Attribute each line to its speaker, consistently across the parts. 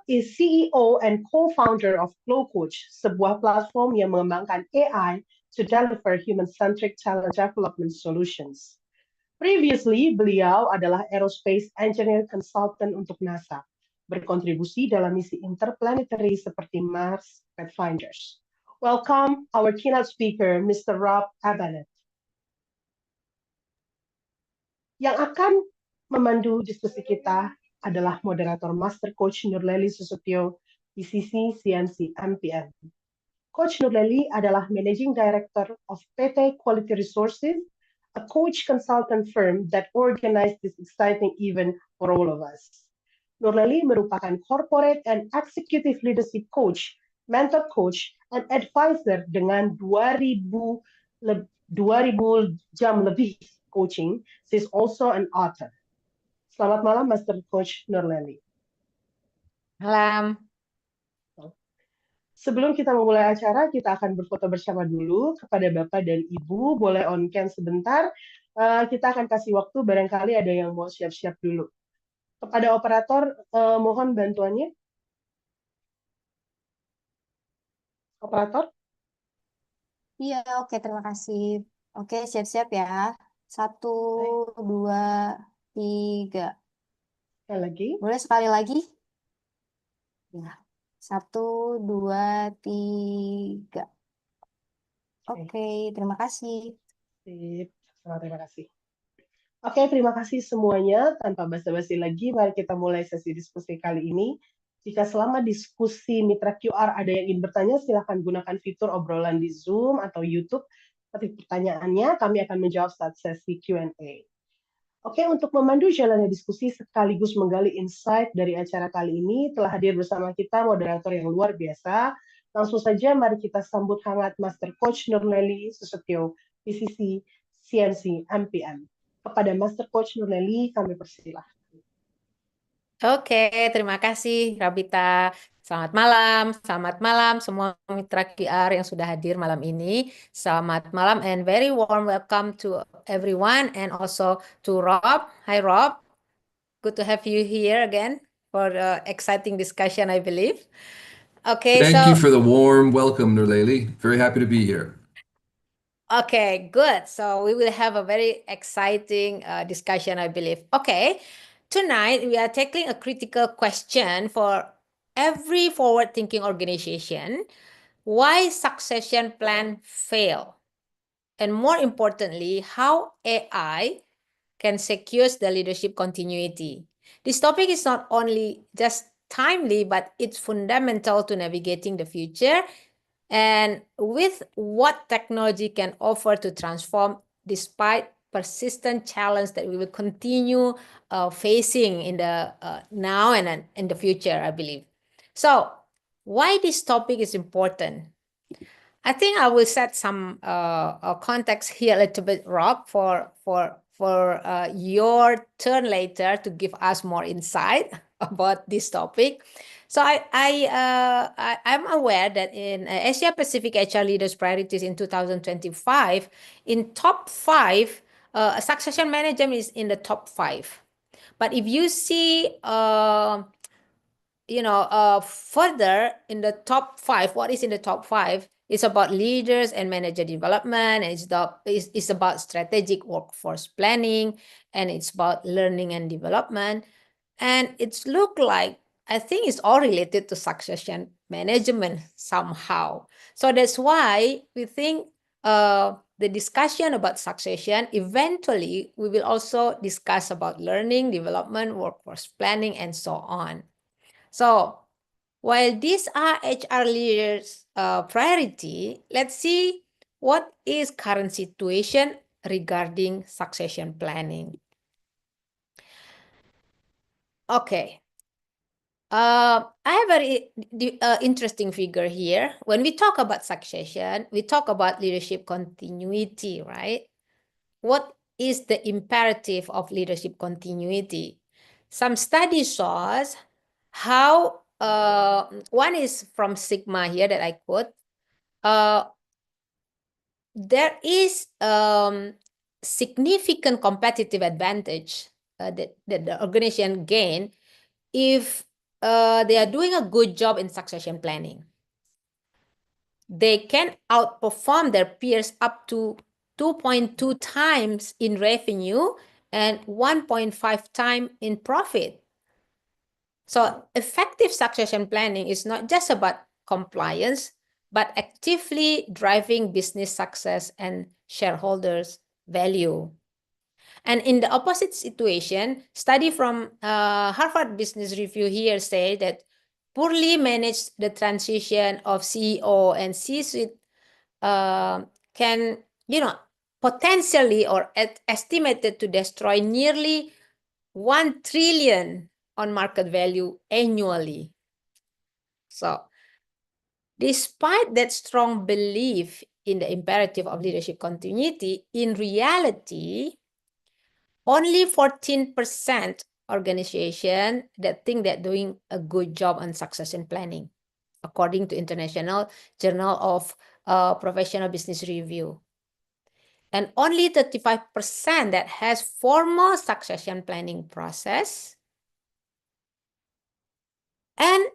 Speaker 1: is CEO and co-founder of Flow Coach, sebuah platform yang mengembangkan AI to deliver human-centric talent development solutions. Previously, beliau adalah aerospace engineer consultant untuk NASA, berkontribusi dalam misi interplanetary seperti Mars Pathfinders. Welcome our keynote speaker, Mr. Rob Abanet. Yang akan memandu diskusi kita adalah moderator Master Coach Nurleli Susutyo, PCC CNC MPN. Coach Nurleli adalah Managing Director of PT Quality Resources, a coach consultant firm that organized this exciting event for all of us. Nurleli merupakan corporate and executive leadership coach, mentor coach, and advisor dengan 2000 jam lebih coaching. She's also an author. Selamat malam, Master Coach Nurleli.
Speaker 2: Malam.
Speaker 1: Sebelum kita memulai acara, kita akan berfoto bersama dulu. Kepada Bapak dan Ibu, boleh on-cam sebentar. Kita akan kasih waktu, barangkali ada yang mau siap-siap dulu. Kepada operator, mohon bantuannya. Operator?
Speaker 2: Iya, oke, terima kasih. Oke, siap-siap ya. 1, 2, 3.
Speaker 1: Sekali lagi.
Speaker 2: Boleh sekali lagi? Ya. 1, 2, 3. Oke, terima kasih.
Speaker 1: Sip. Terima kasih. Oke, terima kasih semuanya. Tanpa basa-basi lagi, mari kita mulai sesi diskusi kali ini. Jika selama diskusi Mitra QR ada yang ingin bertanya, silakan gunakan fitur obrolan di Zoom atau YouTube. Tapi pertanyaannya kami akan menjawab saat sesi Q&A. Oke, untuk memandu jalannya diskusi sekaligus menggali insight dari acara kali ini, telah hadir bersama kita moderator yang luar biasa. Langsung saja mari kita sambut hangat Master Coach Nurleli Susutyo, PCC CNC MPM. Kepada Master Coach Nurleli, kami persilahkan.
Speaker 2: Oke, terima kasih Rabita. Selamat malam semua mitra QR yang sudah hadir malam ini. Selamat malam and very warm welcome to everyone and also to Rob. Hi Rob, good to have you here again for the exciting discussion, I believe. Okay,
Speaker 3: Thank you for the warm welcome, Nurleli. Very happy to be here.
Speaker 2: Okay, good. So we will have a very exciting discussion, I believe. Okay, tonight we are tackling a critical question for every forward-thinking organization. Why succession plan fail? And more importantly, how AI can secure the leadership continuity. This topic is not only just timely, but it's fundamental to navigating the future and with what technology can offer to transform despite persistent challenge that we will continue facing in the now and in the future, I believe. So why this topic is important? I think I will set some context here a little bit, Rob, for your turn later to give us more insight about this topic. So I'm aware that in Asia Pacific HR Leaders Priorities in 2025, in top 5, succession management is in the top 5. But if you see, further in the top 5, what is in the top 5? It's about leaders and manager development. And it's about strategic workforce planning, and it's about learning and development. And it's look like, I think it's all related to succession management somehow. So that's why we think the discussion about succession, eventually we will also discuss about learning, development, workforce planning, and so on. So while these are HR leaders' priority, let's see what is current situation regarding succession planning. Okay. I have a very interesting figure here. When we talk about succession, we talk about leadership continuity, right? What is the imperative of leadership continuity? Some studies shows how one is from Sigma here that I quote. There is significant competitive advantage that the organization gain if they are doing a good job in succession planning. They can outperform their peers up to 2.2 times in revenue and 1.5 times in profit. So effective succession planning is not just about compliance, but actively driving business success and shareholders' value. And in the opposite situation, study from Harvard Business Review here say that poorly managed the transition of CEO and C-suite can, potentially or estimated to destroy nearly 1 trillion on market value annually. So, despite that strong belief in the imperative of leadership continuity, in reality, only 14% organization that think they're doing a good job on succession planning, according to International Journal of Professional Business Review. And only 35% that has formal succession planning process. And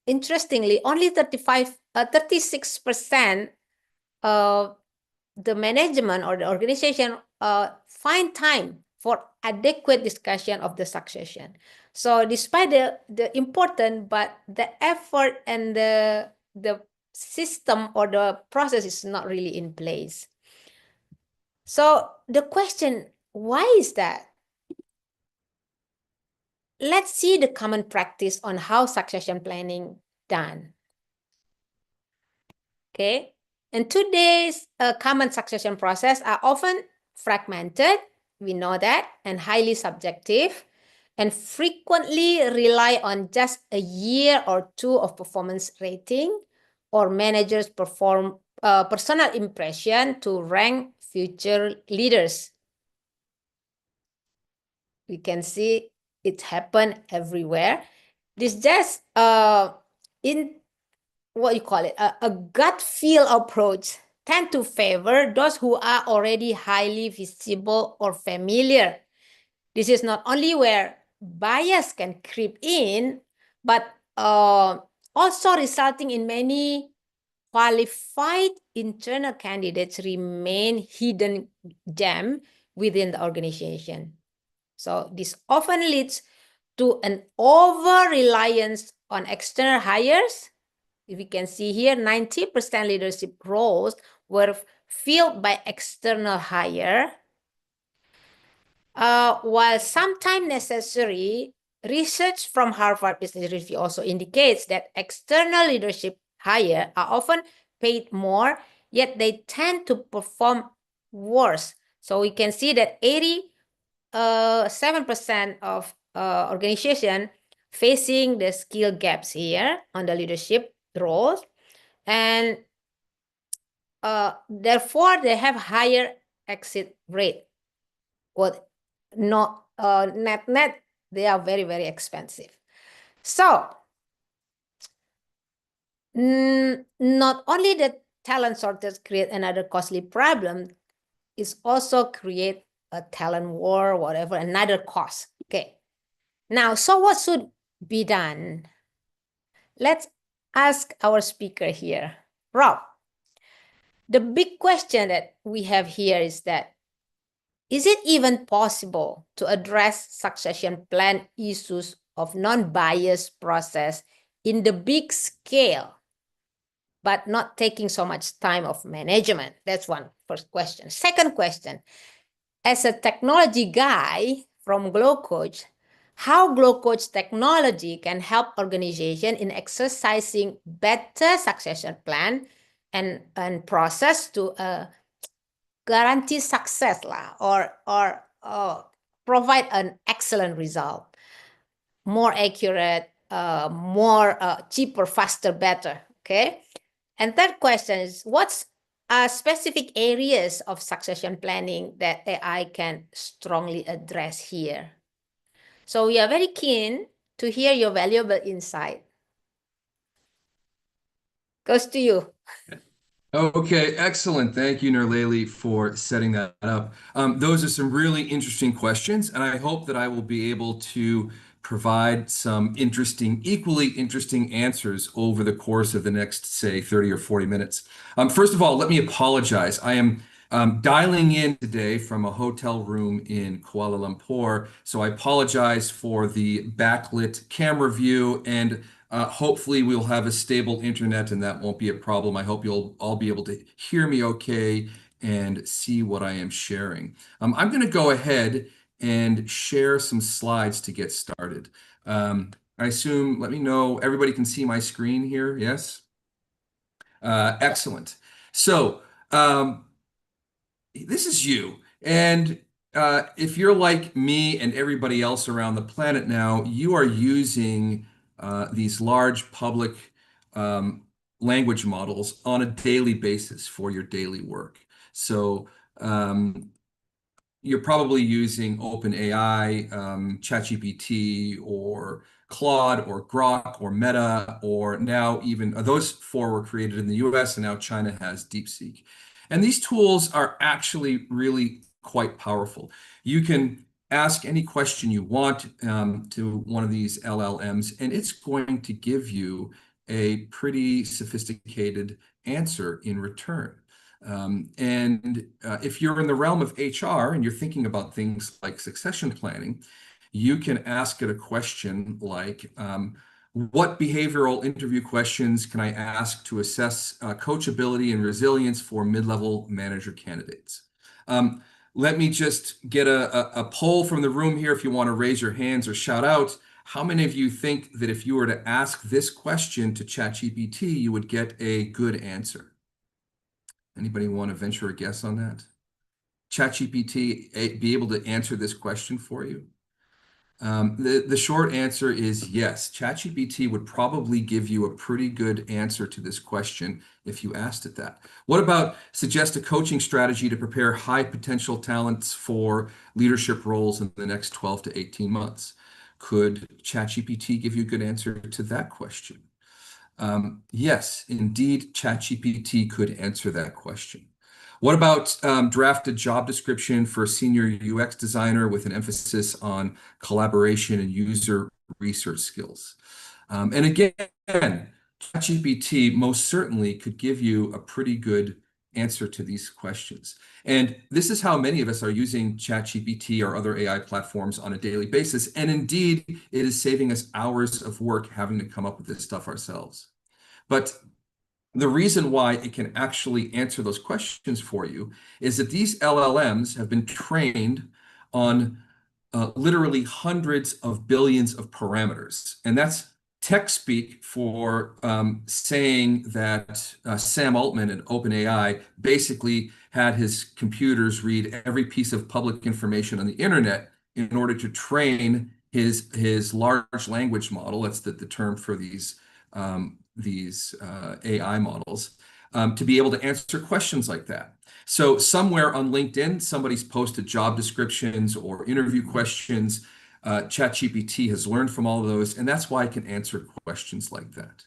Speaker 2: interestingly, only 36% of the management or the organization find time for adequate discussion of the succession. So despite the important, but the effort and the system or the process is not really in place. So the question, why is that? Let's see the common practice on how succession planning done. Okay, and today's common succession process are often fragmented, we know that, and highly subjective, and frequently rely on just a year or two of performance rating or managers' personal impression to rank future leaders. We can see it happen everywhere. This just in what you call it, a gut feel approach tend to favor those who are already highly visible or familiar. This is not only where bias can creep in, but also resulting in many qualified internal candidates remain hidden gem within the organization. So this often leads to an over-reliance on external hires. If we can see here, 90% leadership roles were filled by external hire. While sometimes necessary, research from Harvard Business Review also indicates that external leadership hire are often paid more, yet they tend to perform worse. So we can see that 87% of organization facing the skill gaps here on the leadership roles, and therefore they have higher exit rate. Or not net, they are very, very expensive. So not only the talent shortage create another costly problem, it's also create a talent war, whatever, another cost. Okay. Now, so what should be done? Let's ask our speaker here, Rob. The big question that we have here is that, is it even possible to address succession plan issues of non-biased process in the big scale, but not taking so much time of management? That's one first question. Second question, as a technology guy from Glow Coach, how Glow Coach technology can help organization in exercising better succession plan and process to guarantee success lah, or provide an excellent result, more accurate, more cheaper, faster, better. Okay. And third question is, what's specific areas of succession planning that AI can strongly address here? So we are very keen to hear your valuable insight. Goes to you.
Speaker 3: Okay, excellent. Thank you, Nurleli, for setting that up. Those are some really interesting questions, and I hope that I will be able to provide some equally interesting answers over the course of the next, say, 30 or 40 minutes. First of all, let me apologize. I am dialing in today from a hotel room in Kuala Lumpur, so I apologize for the backlit camera view, and hopefully we'll have a stable internet and that won't be a problem. I hope you'll all be able to hear me okay and see what I am sharing. I'm going to go ahead and share some slides to get started. I assume, let me know, everybody can see my screen here, yes? Excellent. So, this is you. And if you're like me and everybody else around the planet now, you are using these large public language models on a daily basis for your daily work. So you're probably using OpenAI, ChatGPT, or Claude, or Grok, or Meta, or now even those four were created in the US, and now China has DeepSeek. And these tools are actually really quite powerful. You can ask any question you want to one of these LLMs, and it's going to give you a pretty sophisticated answer in return. If you're in the realm of HR and you're thinking about things like succession planning, you can ask it a question like, what behavioral interview questions can I ask to assess coachability and resilience for mid-level manager candidates? Let me just get a poll from the room here if you want to raise your hands or shout out. How many of you think that if you were to ask this question to ChatGPT, you would get a good answer? Anybody want to venture a guess on that? ChatGPT be able to answer this question for you? The short answer is yes. ChatGPT would probably give you a pretty good answer to this question if you asked it that. What about suggest a coaching strategy to prepare high potential talents for leadership roles in the next 12 to 18 months? Could ChatGPT give you a good answer to that question? Yes, indeed, ChatGPT could answer that question. What about draft a job description for a senior UX designer with an emphasis on collaboration and user research skills? And again, ChatGPT most certainly could give you a pretty good answer to these questions. And this is how many of us are using ChatGPT or other AI platforms on a daily basis. And indeed, it is saving us hours of work having to come up with this stuff ourselves. But the reason why it can actually answer those questions for you is that these LLMs have been trained on literally hundreds of billions of parameters. And that's tech speak for saying that Sam Altman at OpenAI basically had his computers read every piece of public information on the internet in order to train his large language model. That's the term for these AI models, to be able to answer questions like that. So somewhere on LinkedIn, somebody's posted job descriptions or interview questions. ChatGPT has learned from all of those, and that's why it can answer questions like that.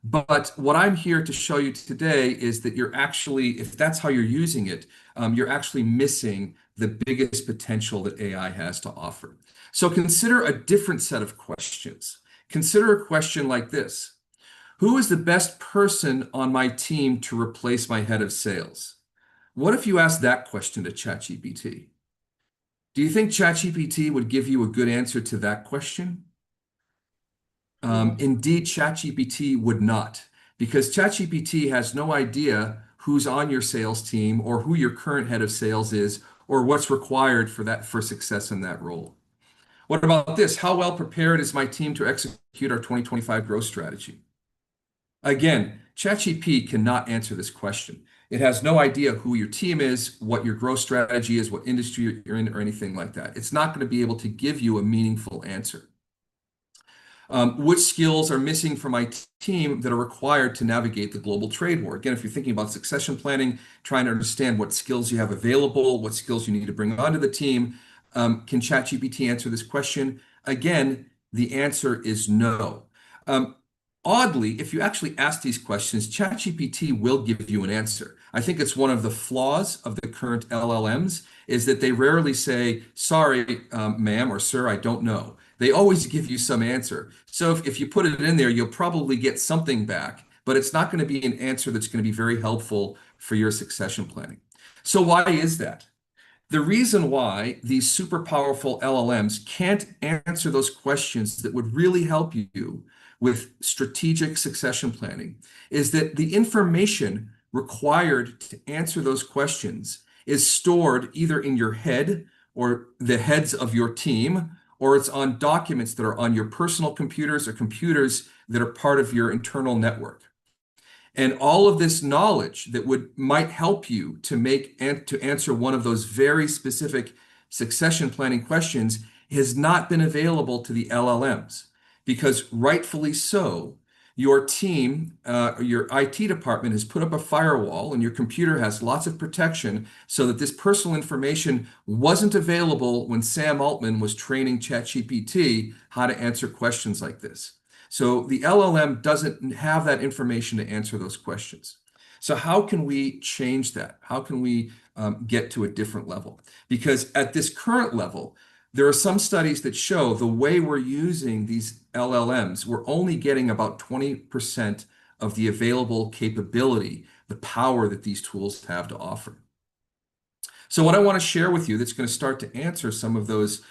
Speaker 3: But what I'm here to show you today is that you're actually, if that's how you're using it, you're actually missing the biggest potential that AI has to offer. So consider a different set of questions. Consider a question like this. Who is the best person on my team to replace my head of sales? What if you asked that question to ChatGPT? Do you think ChatGPT would give you a good answer to that question? Indeed, ChatGPT would not, because ChatGPT has no idea who's on your sales team or who your current head of sales is or what's required for success in that role. What about this? How well prepared is my team to execute our 2025 growth strategy? Again, ChatGPT cannot answer this question. It has no idea who your team is, what your growth strategy is, what industry you're in, or anything like that. It's not going to be able to give you a meaningful answer. Which skills are missing from my team that are required to navigate the global trade war? Again, if you're thinking about succession planning, trying to understand what skills you have available, what skills you need to bring onto the team, can ChatGPT answer this question? Again, the answer is no. Oddly, if you actually ask these questions, ChatGPT will give you an answer. I think it's one of the flaws of the current LLMs is that they rarely say, sorry, ma'am or sir, I don't know. They always give you some answer. So if you put it in there, you'll probably get something back, but it's not going to be an answer that's going to be very helpful for your succession planning. So why is that? The reason why these super powerful LLMs can't answer those questions that would really help you with strategic succession planning is that the information required to answer those questions is stored either in your head or the heads of your team, or it's on documents that are on your personal computers or computers that are part of your internal network. And all of this knowledge that might help you to answer one of those very specific succession planning questions has not been available to the LLMs, because rightfully so, your team, your IT department has put up a firewall, and your computer has lots of protection so that this personal information wasn't available when Sam Altman was training ChatGPT how to answer questions like this. So the LLM doesn't have that information to answer those questions. So how can we change that? How can we get to a different level? Because at this current level, there are some studies that show the way we're using these LLMs, we're only getting about 20% of the available capability, the power that these tools have to offer. So what I want to share with you that's going to start to answer some of those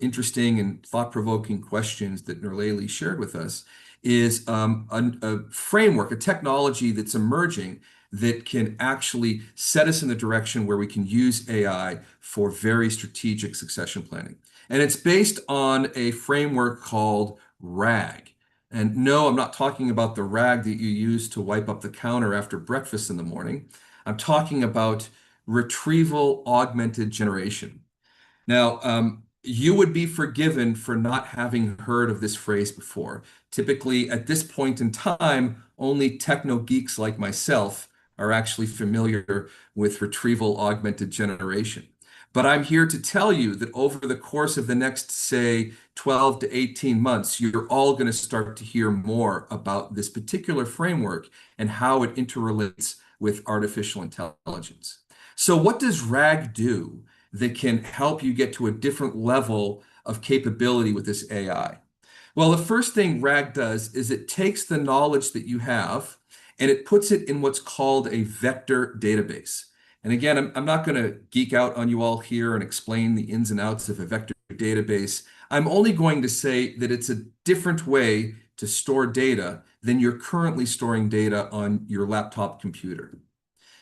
Speaker 3: interesting and thought-provoking questions that Nurleli shared with us is a framework, a technology that's emerging that can actually set us in the direction where we can use AI for very strategic succession planning. And it's based on a framework called RAG. And no, I'm not talking about the rag that you use to wipe up the counter after breakfast in the morning. I'm talking about retrieval augmented generation. Now, you would be forgiven for not having heard of this phrase before. Typically, at this point in time, only techno geeks like myself are actually familiar with retrieval augmented generation. But I'm here to tell you that over the course of the next, say, 12 to 18 months, you're all going to start to hear more about this particular framework and how it interrelates with artificial intelligence. So what does RAG do that can help you get to a different level of capability with this AI? Well, the first thing RAG does is it takes the knowledge that you have and it puts it in what's called a vector database. And again, I'm not going to geek out on you all here and explain the ins and outs of a vector database. I'm only going to say that it's a different way to store data than you're currently storing data on your laptop computer.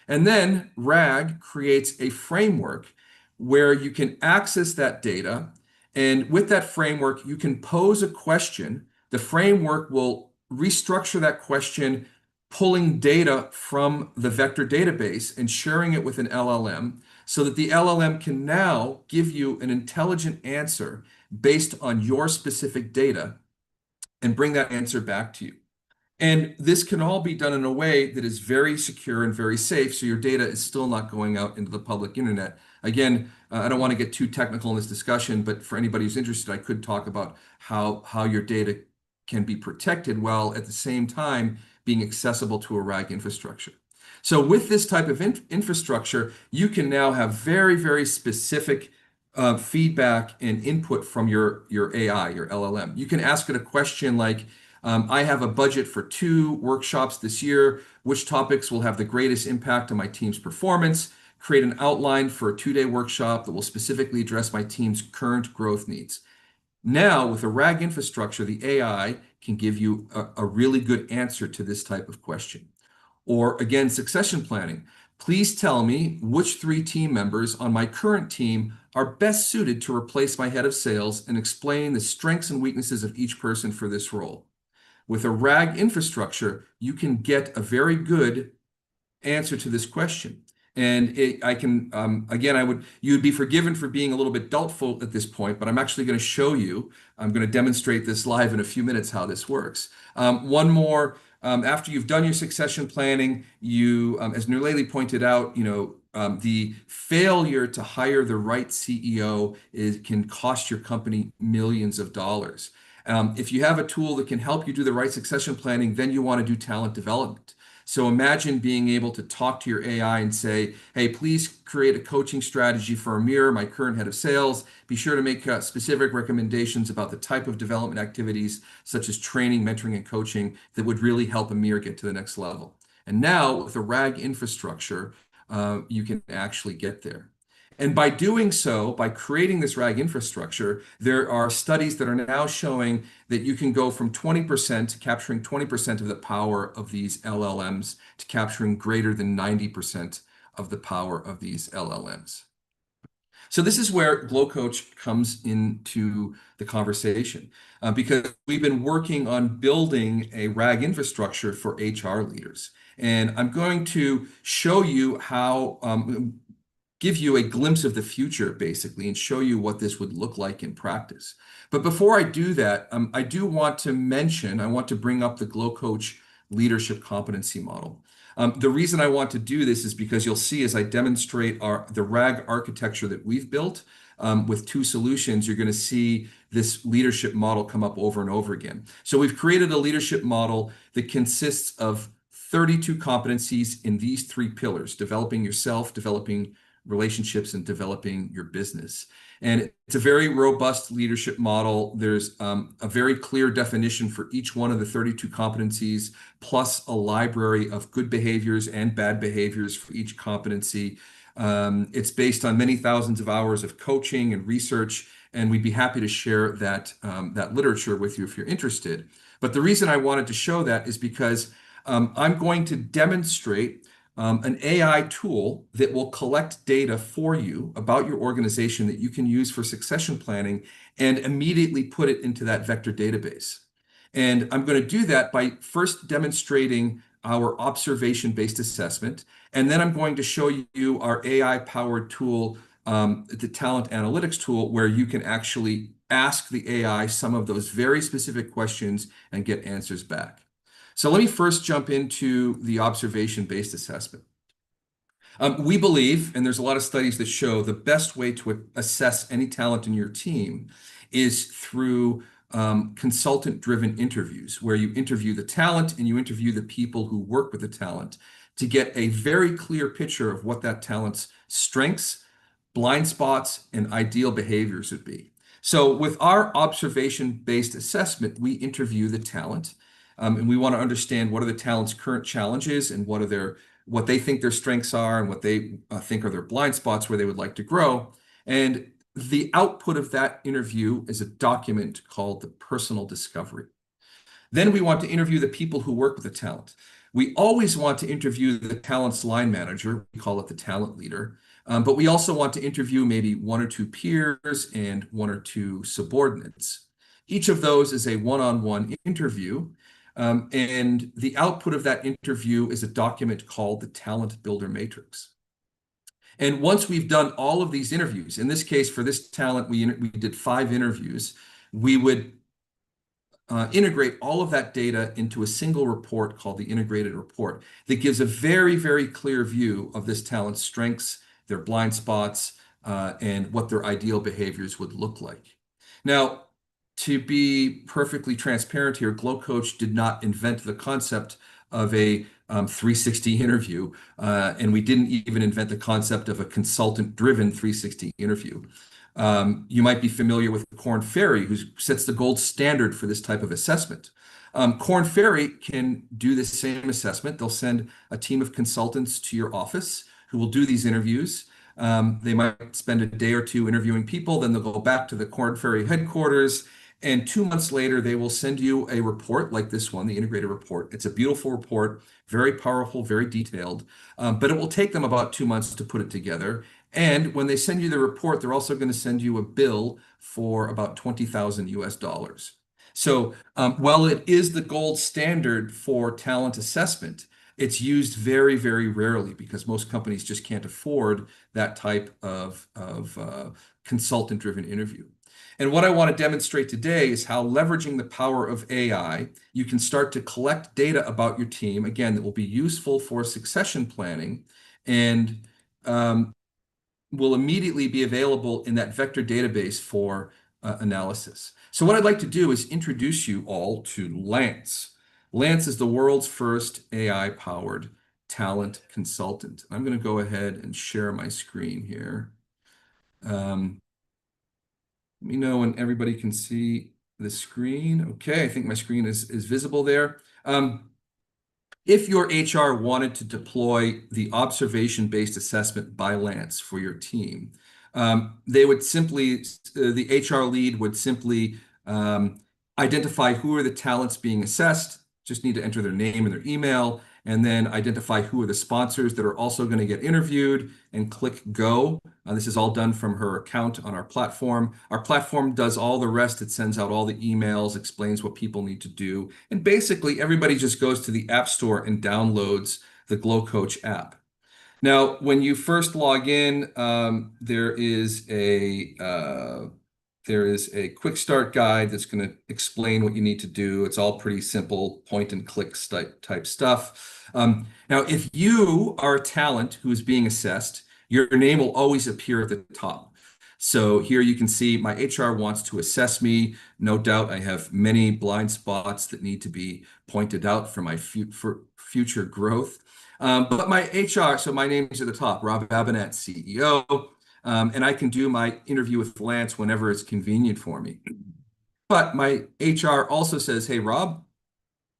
Speaker 3: And then RAG creates a framework where you can access that data. And with that framework, you can pose a question. The framework will restructure that question, pulling data from the vector database and sharing it with an LLM so that the LLM can now give you an intelligent answer based on your specific data and bring that answer back to you. And this can all be done in a way that is very secure and very safe, so your data is still not going out into the public internet. Again, I don't want to get too technical in this discussion, but for anybody who's interested, I could talk about how your data can be protected while at the same time being accessible to a RAG infrastructure. So with this type of infrastructure, you can now have very, very specific feedback and input from your AI, your LLM. You can ask it a question like, I have a budget for 2 workshops this year. Which topics will have the greatest impact on my team's performance? Create an outline for a 2-day workshop that will specifically address my team's current growth needs. Now, with a RAG infrastructure, the AI can give you a really good answer to this type of question. Or again, succession planning. Please tell me which 3 team members on my current team are best suited to replace my head of sales, and explain the strengths and weaknesses of each person for this role. With a RAG infrastructure, you can get a very good answer to this question. And you'd be forgiven for being a little bit doubtful at this point, but I'm actually going to show you, I'm going to demonstrate this live in a few minutes how this works. One more, after you've done your succession planning, as Nurleli pointed out, the failure to hire the right CEO can cost your company millions of dollars. If you have a tool that can help you do the right succession planning, then you want to do talent development. So imagine being able to talk to your AI and say, hey, please create a coaching strategy for Amir, my current head of sales. Be sure to make specific recommendations about the type of development activities, such as training, mentoring, and coaching, that would really help Amir get to the next level. And now with the RAG infrastructure, you can actually get there. And by doing so, by creating this RAG infrastructure, there are studies that are now showing that you can go from 20% capturing 20% of the power of these LLMs to capturing greater than 90% of the power of these LLMs. So this is where Glow Coach comes into the conversation, because we've been working on building a RAG infrastructure for HR leaders. And I'm going to show you how, give you a glimpse of the future, basically, and show you what this would look like in practice. But before I do that, I do want to mention, I want to bring up the Glow Coach leadership competency model. The reason I want to do this is because you'll see as I demonstrate the RAG architecture that we've built with two solutions, you're going to see this leadership model come up over and over again. So we've created a leadership model that consists of 32 competencies in these three pillars: developing yourself, developing relationships, and developing your business. And it's a very robust leadership model. There's a very clear definition for each one of the 32 competencies, plus a library of good behaviors and bad behaviors for each competency. It's based on many thousands of hours of coaching and research, and we'd be happy to share that, that literature with you if you're interested. But the reason I wanted to show that is because I'm going to demonstrate an AI tool that will collect data for you about your organization that you can use for succession planning and immediately put it into that vector database. And I'm going to do that by first demonstrating our observation-based assessment, and then I'm going to show you our AI-powered tool, the talent analytics tool, where you can actually ask the AI some of those very specific questions and get answers back. So let me first jump into the observation-based assessment. We believe, and there's a lot of studies that show, the best way to assess any talent in your team is through consultant-driven interviews, where you interview the talent and you interview the people who work with the talent to get a very clear picture of what that talent's strengths, blind spots, and ideal behaviors would be. So with our observation-based assessment, we interview the talent. And we want to understand what are the talent's current challenges and what they think their strengths are and what they think are their blind spots where they would like to grow. And the output of that interview is a document called the personal discovery. Then we want to interview the people who work with the talent. We always want to interview the talent's line manager. We call it the talent leader. But we also want to interview maybe one or two peers and one or two subordinates. Each of those is a one-on-one interview. And the output of that interview is a document called the Talent Builder Matrix. And once we've done all of these interviews, in this case, for this talent, we did 5 interviews, we would integrate all of that data into a single report called the integrated report that gives a very, very clear view of this talent's strengths, their blind spots, and what their ideal behaviors would look like. Now, to be perfectly transparent here, Glow Coach did not invent the concept of a 360 interview, and we didn't even invent the concept of a consultant-driven 360 interview. You might be familiar with Korn Ferry, who sets the gold standard for this type of assessment. Korn Ferry can do the same assessment. They'll send a team of consultants to your office who will do these interviews. They might spend a day or two interviewing people, then they'll go back to the Korn Ferry headquarters, and 2 months later, they will send you a report like this one, the integrated report. It's a beautiful report, very powerful, very detailed, but it will take them about 2 months to put it together. And when they send you the report, they're also going to send you a bill for about $20,000 US. So while it is the gold standard for talent assessment, it's used very, very rarely because most companies just can't afford that type of consultant-driven interview. And what I want to demonstrate today is how, leveraging the power of AI, you can start to collect data about your team, again, that will be useful for succession planning and will immediately be available in that vector database for analysis. So what I'd like to do is introduce you all to Lance. Lance is the world's first AI-powered talent consultant. I'm going to go ahead and share my screen here. Let me know when everybody can see the screen. Okay, I think my screen is visible there. If your HR wanted to deploy the observation-based assessment by Lance for your team, they would simply, the HR lead would simply identify who are the talents being assessed, just need to enter their name and their email, and then identify who are the sponsors that are also going to get interviewed and click go. This is all done from her account on our platform. Our platform does all the rest. It sends out all the emails, explains what people need to do. And basically, everybody just goes to the App Store and downloads the Glow Coach app. Now, when you first log in, there is a quick start guide that's going to explain what you need to do. It's all pretty simple point and click type stuff. Now, if you are a talent who is being assessed, your name will always appear at the top. So here you can see my HR wants to assess me. No doubt I have many blind spots that need to be pointed out for my future growth. But my HR, so my name is at the top, Rob Abinat, CEO. And I can do my interview with Lance whenever it's convenient for me. But my HR also says, hey, Rob,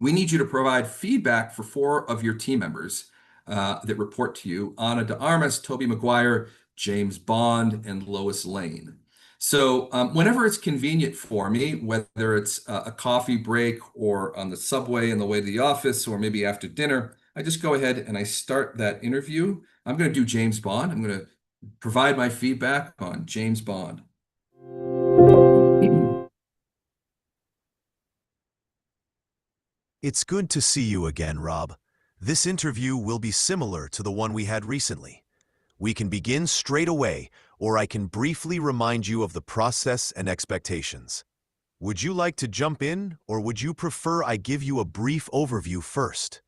Speaker 3: we need you to provide feedback for 4 of your team members that report to you: Ana de Armas, Toby Maguire, James Bond, and Lois Lane. So whenever it's convenient for me, whether it's a coffee break or on the subway on the way to the office or maybe after dinner, I just go ahead and I start that interview. I'm going to do James Bond. I'm going to provide my feedback on James Bond.
Speaker 4: It's good to see you again, Rob. This interview will be similar to the one we had recently. We can begin straight away, or I can briefly remind you of the process and expectations. Would you like to jump in, or would you prefer I give you a brief overview first?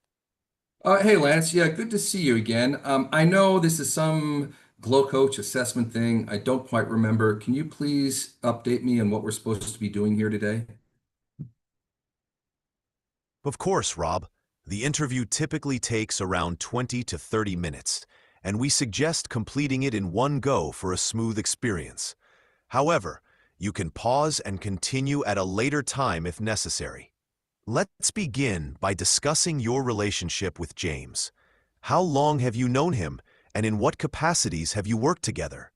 Speaker 3: Hey, Lance. Yeah, good to see you again. I know this is some Glow Coach assessment thing. I don't quite remember. Can you please update me on what we're supposed to be doing here today?
Speaker 4: Of course, Rob. The interview typically takes around 20 to 30 minutes, and we suggest completing it in one go for a smooth experience. However, you can pause and continue at a later time if necessary. Let's begin by discussing your relationship with James. How long have you known him, and in what capacities have you worked together?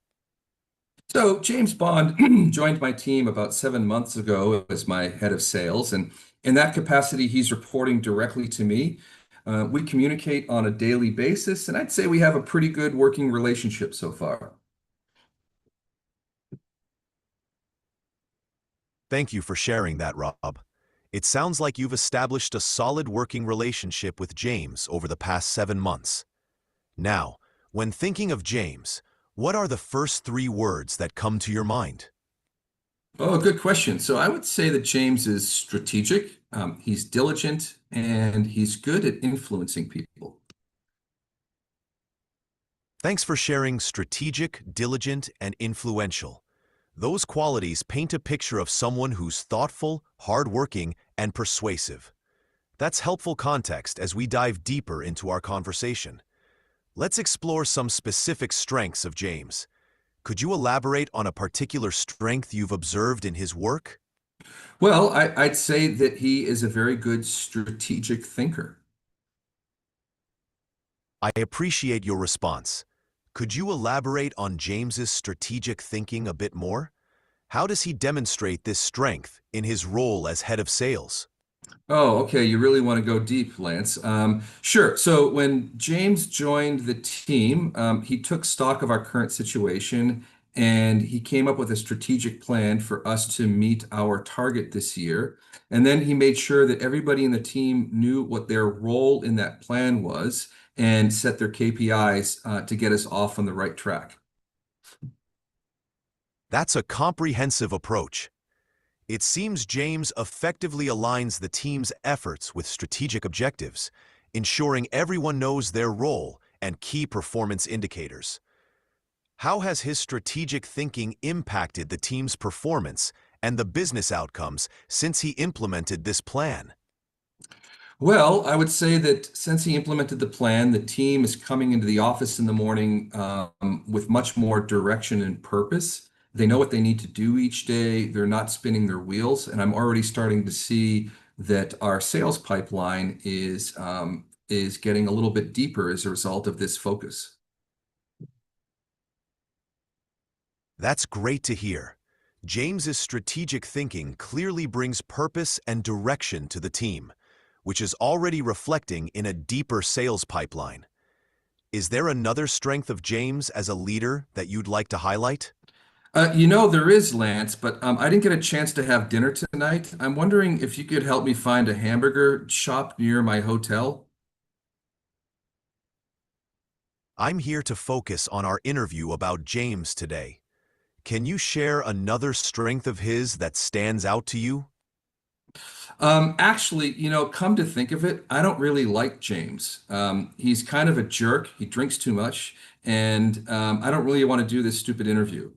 Speaker 3: So James Bond joined my team about 7 months ago as my head of sales, and in that capacity, he's reporting directly to me. We communicate on a daily basis, and I'd say we have a pretty good working relationship so far.
Speaker 4: Thank you for sharing that, Rob. It sounds like you've established a solid working relationship with James over the past 7 months. Now, when thinking of James, what are the first 3 words that come to your mind?
Speaker 3: Oh, good question. So I would say that James is strategic, he's diligent, and he's good at influencing people.
Speaker 4: Thanks for sharing strategic, diligent, and influential. Those qualities paint a picture of someone who's thoughtful, hardworking, and persuasive. That's helpful context as we dive deeper into our conversation. Let's explore some specific strengths of James. Could you elaborate on a particular strength you've observed in his work?
Speaker 3: Well, I'd say that he is a very good strategic thinker.
Speaker 4: I appreciate your response. Could you elaborate on James's strategic thinking a bit more? How does he demonstrate this strength in his role as head of sales?
Speaker 3: Oh, okay. You really want to go deep, Lance. Sure. So when James joined the team, he took stock of our current situation and he came up with a strategic plan for us to meet our target this year. And then he made sure that everybody in the team knew what their role in that plan was and set their KPIs to get us off on the right track.
Speaker 4: That's a comprehensive approach. It seems James effectively aligns the team's efforts with strategic objectives, ensuring everyone knows their role and key performance indicators. How has his strategic thinking impacted the team's performance and the business outcomes since he implemented this plan?
Speaker 3: Well, I would say that since he implemented the plan, the team is coming into the office in the morning with much more direction and purpose. They know what they need to do each day. They're not spinning their wheels, and I'm already starting to see that our sales pipeline is getting a little bit deeper as a result of this focus.
Speaker 4: That's great to hear. James's strategic thinking clearly brings purpose and direction to the team, which is already reflecting in a deeper sales pipeline. Is there another strength of James as a leader that you'd like to highlight?
Speaker 3: There is, Lance, but I didn't get a chance to have dinner tonight. I'm wondering if you could help me find a hamburger shop near my hotel.
Speaker 4: I'm here to focus on our interview about James today. Can you share another strength of his that stands out to you?
Speaker 3: Actually, come to think of it, I don't really like James. He's kind of a jerk. He drinks too much, and I don't really want to do this stupid interview.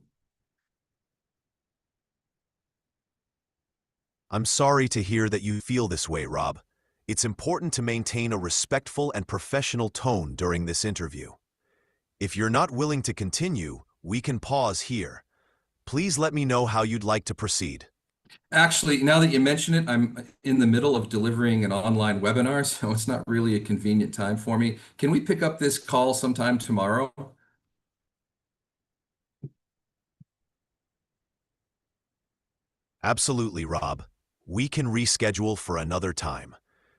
Speaker 4: I'm sorry to hear that you feel this way, Rob. It's important to maintain a respectful and professional tone during this interview. If you're not willing to continue, we can pause here. Please let me know how you'd like to proceed.
Speaker 3: Actually, now that you mention it, I'm in the middle of delivering an online webinar, so it's not really a convenient time for me. Can we pick up this call sometime tomorrow?
Speaker 4: Absolutely, Rob. We can reschedule for another time.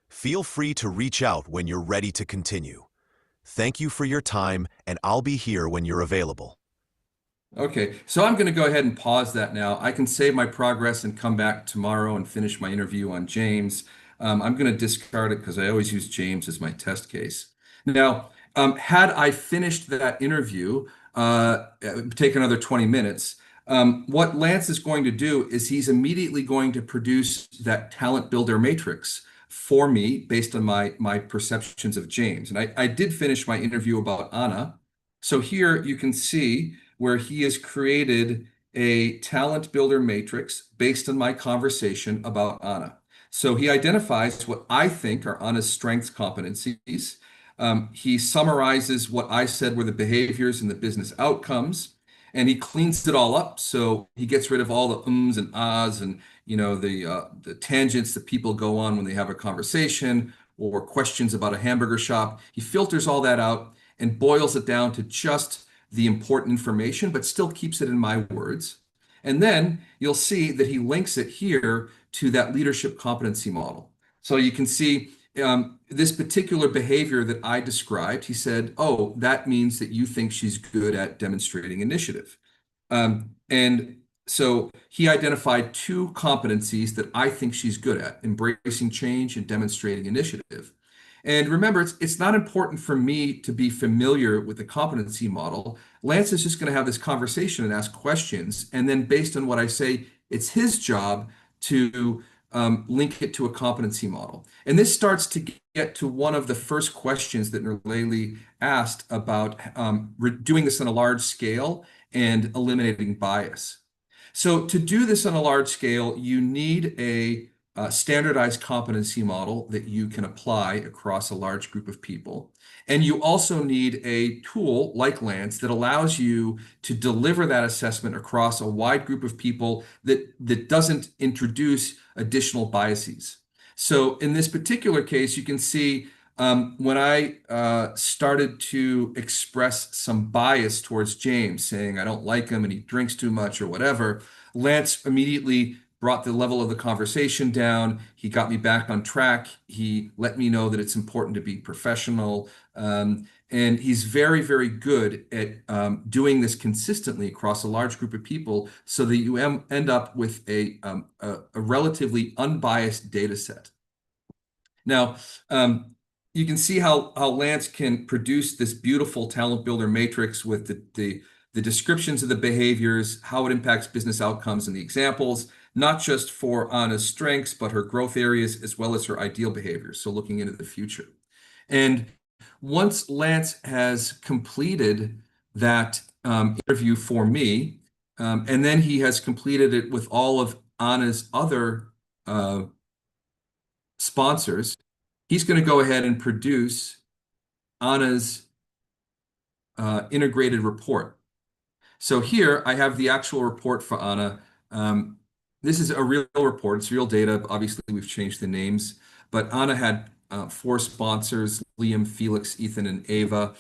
Speaker 4: Feel free to reach out when you're ready to continue. Thank you for your time, and I'll be here when you're available.
Speaker 3: Okay, so I'm going to go ahead and pause that now. I can save my progress and come back tomorrow and finish my interview on James. I'm going to discard it because I always use James as my test case. Now, had I finished that interview, take another 20 minutes, what Lance is going to do is he's immediately going to produce that talent builder matrix for me based on my perceptions of James. And I did finish my interview about Anna. So here you can see where he has created a talent builder matrix based on my conversation about Anna. So he identifies what I think are Anna's strengths, competencies. He summarizes what I said were the behaviors and the business outcomes, and he cleans it all up. So he gets rid of all the ums and ahs and the tangents that people go on when they have a conversation or questions about a hamburger shop. He filters all that out and boils it down to just the important information, but still keeps it in my words. And then you'll see that he links it here to that leadership competency model. So you can see this particular behavior that I described, he said, oh, that means that you think she's good at demonstrating initiative. And so he identified two competencies that I think she's good at, embracing change and demonstrating initiative. And remember, it's not important for me to be familiar with the competency model. Lance is just going to have this conversation and ask questions. And then based on what I say, it's his job to link it to a competency model. And this starts to get to one of the first questions that Nurleli asked about doing this on a large scale and eliminating bias. So to do this on a large scale, you need a standardized competency model that you can apply across a large group of people. And you also need a tool like Lance that allows you to deliver that assessment across a wide group of people that doesn't introduce additional biases. So in this particular case, you can see when I started to express some bias towards James, saying I don't like him and he drinks too much or whatever, Lance immediately brought the level of the conversation down. He got me back on track. He let me know that it's important to be professional. And he's very, very good at doing this consistently across a large group of people so that you end up with a relatively unbiased data set. Now, you can see how Lance can produce this beautiful talent builder matrix with the descriptions of the behaviors, how it impacts business outcomes, and the examples, not just for Anna's strengths, but her growth areas, as well as her ideal behaviors, so looking into the future. And once Lance has completed that interview for me, and then he has completed it with all of Anna's other sponsors, he's going to go ahead and produce Anna's integrated report. So here I have the actual report for Anna. This is a real report. It's real data. Obviously, we've changed the names, but Anna had 4 sponsors: Liam, Felix, Ethan, and Ava.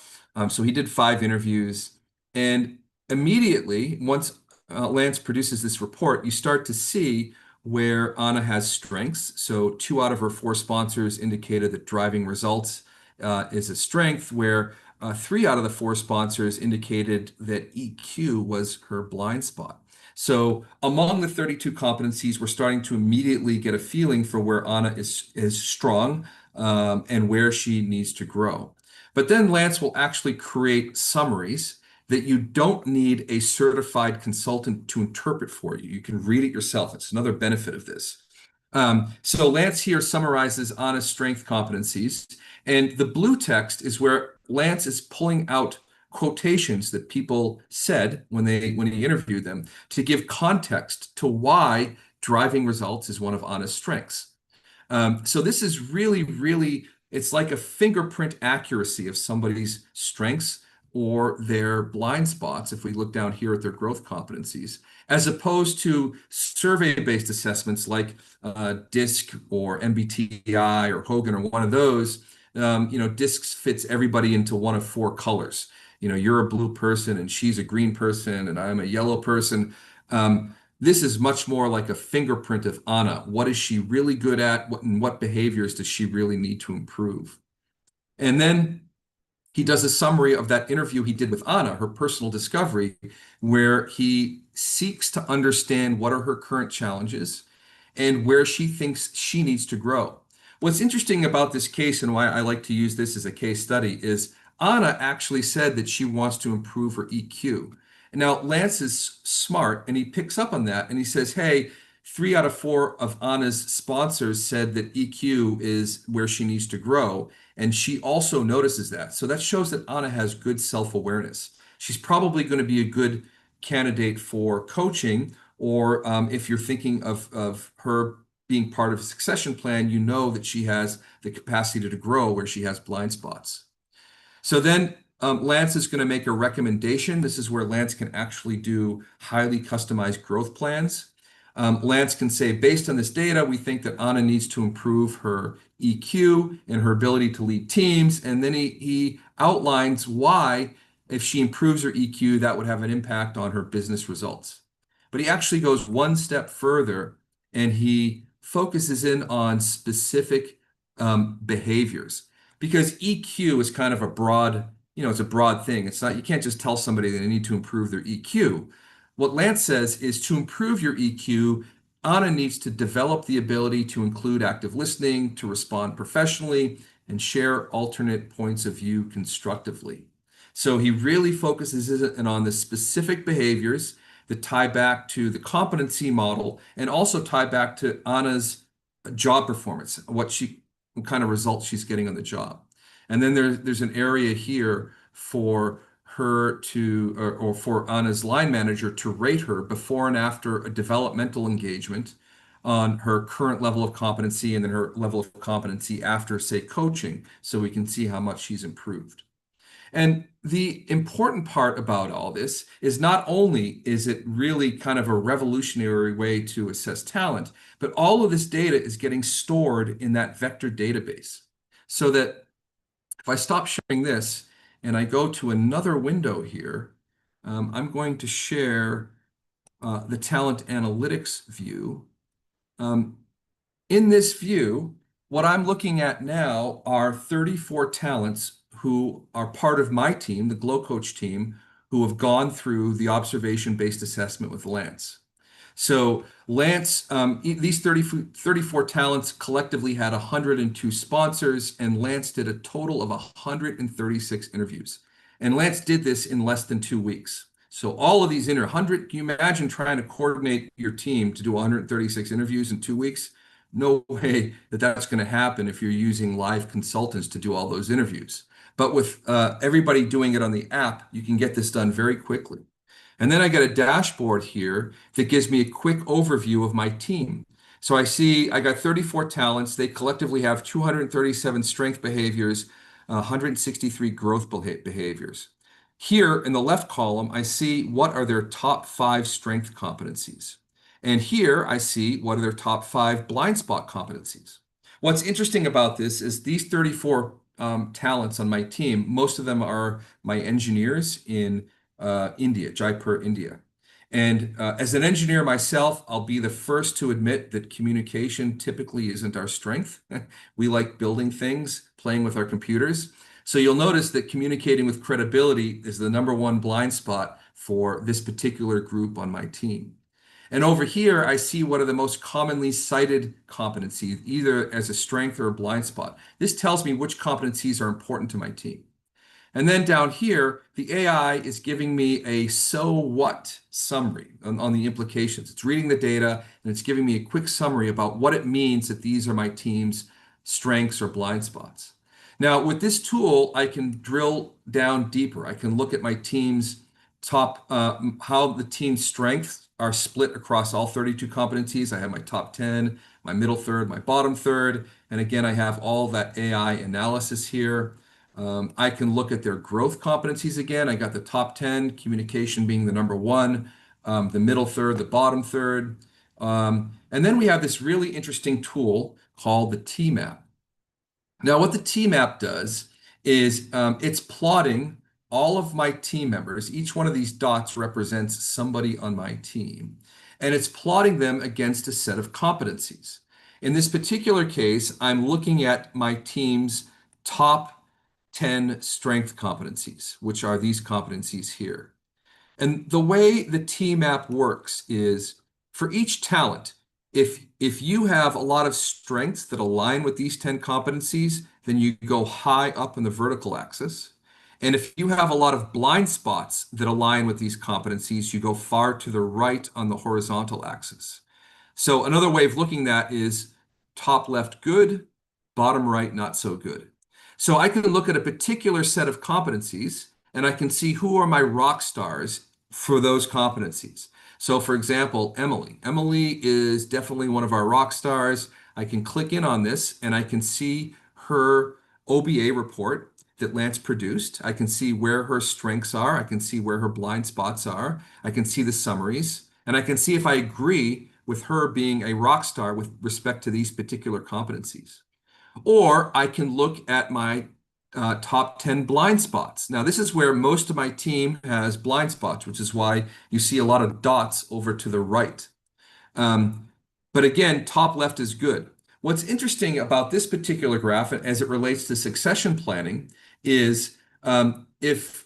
Speaker 3: So he did 5 interviews. And immediately, once Lance produces this report, you start to see where Anna has strengths. So 2 out of her 4 sponsors indicated that driving results is a strength, where 3 out of the 4 sponsors indicated that EQ was her blind spot. So among the 32 competencies, we're starting to immediately get a feeling for where Anna is strong and where she needs to grow. But then Lance will actually create summaries that you don't need a certified consultant to interpret for you. You can read it yourself. It's another benefit of this. So Lance here summarizes Anna's strength competencies, and the blue text is where Lance is pulling out quotations that people said when he interviewed them to give context to why driving results is one of Anna's strengths. So this is really, it's like a fingerprint accuracy of somebody's strengths or their blind spots, if we look down here at their growth competencies, as opposed to survey-based assessments like DISC or MBTI or Hogan or one of those. DISC fits everybody into one of 4 colors. You're a blue person and she's a green person and I'm a yellow person. This is much more like a fingerprint of Anna. What is she really good at? What behaviors does she really need to improve? And then he does a summary of that interview he did with Anna, her personal discovery, where he seeks to understand what are her current challenges and where she thinks she needs to grow. What's interesting about this case and why I like to use this as a case study is Anna actually said that she wants to improve her EQ. Now, Lance is smart and he picks up on that and he says, hey, 3 out of 4 of Anna's sponsors said that EQ is where she needs to grow. And she also notices that. So that shows that Anna has good self-awareness. She's probably going to be a good candidate for coaching, or if you're thinking of her being part of a succession plan, you know that she has the capacity to grow where she has blind spots. So then Lance is going to make a recommendation. This is where Lance can actually do highly customized growth plans. Lance can say, based on this data, we think that Anna needs to improve her EQ and her ability to lead teams. And then he outlines why, if she improves her EQ, that would have an impact on her business results. But he actually goes one step further and he focuses in on specific behaviors, because EQ is kind of a broad, it's a broad thing. It's not, you can't just tell somebody that they need to improve their EQ. What Lance says is, to improve your EQ, Anna needs to develop the ability to include active listening, to respond professionally, and share alternate points of view constructively. So he really focuses in on the specific behaviors that tie back to the competency model and also tie back to Anna's job performance, what kind of results she's getting on the job. And then there's an area here for her to, or for Anna's line manager to rate her before and after a developmental engagement on her current level of competency and then her level of competency after, say, coaching, so we can see how much she's improved. And the important part about all this is not only is it really kind of a revolutionary way to assess talent, but all of this data is getting stored in that vector database. So that if I stop sharing this and I go to another window here, I'm going to share the talent analytics view. In this view, what I'm looking at now are 34 talents who are part of my team, the Glow Coach team, who have gone through the observation-based assessment with Lance. So Lance, these 34 talents collectively had 102 sponsors, and Lance did a total of 136 interviews. And Lance did this in less than 2 weeks. So all of these 100, can you imagine trying to coordinate your team to do 136 interviews in 2 weeks? No way that that's going to happen if you're using live consultants to do all those interviews. But with everybody doing it on the app, you can get this done very quickly. And then I get a dashboard here that gives me a quick overview of my team. So I see I got 34 talents. They collectively have 237 strength behaviors, 163 growth behaviors. Here in the left column, I see what are their top 5 strength competencies. And here I see what are their top 5 blind spot competencies. What's interesting about this is these 34 talents on my team, most of them are my engineers in India, Jaipur, India. And as an engineer myself, I'll be the first to admit that communication typically isn't our strength. We like building things, playing with our computers. So you'll notice that communicating with credibility is the #1 blind spot for this particular group on my team. And over here, I see what are the most commonly cited competencies, either as a strength or a blind spot. This tells me which competencies are important to my team. And then down here, the AI is giving me a so what summary on the implications. It's reading the data and it's giving me a quick summary about what it means that these are my team's strengths or blind spots. Now, with this tool, I can drill down deeper. I can look at my team's top, how the team's strengths are split across all 32 competencies. I have my top 10, my middle third, my bottom third. And again, I have all that AI analysis here. I can look at their growth competencies again. I got the top 10, communication being the #1, the middle third, the bottom third. And then we have this really interesting tool called the T-map. Now, what the T-map does is it's plotting all of my team members. Each one of these dots represents somebody on my team, and it's plotting them against a set of competencies. In this particular case, I'm looking at my team's top 10 strength competencies, which are these competencies here. And the way the T-map works is for each talent, if you have a lot of strengths that align with these 10 competencies, then you go high up in the vertical axis. And if you have a lot of blind spots that align with these competencies, you go far to the right on the horizontal axis. So another way of looking at that is top left good, bottom right not so good. So I can look at a particular set of competencies and I can see who are my rock stars for those competencies. So for example, Emily. Emily is definitely one of our rock stars. I can click in on this and I can see her OBA report that Lance produced. I can see where her strengths are. I can see where her blind spots are. I can see the summaries. And I can see if I agree with her being a rock star with respect to these particular competencies. Or I can look at my top 10 blind spots. Now, this is where most of my team has blind spots, which is why you see a lot of dots over to the right. But again, top left is good. What's interesting about this particular graph, as it relates to succession planning, is if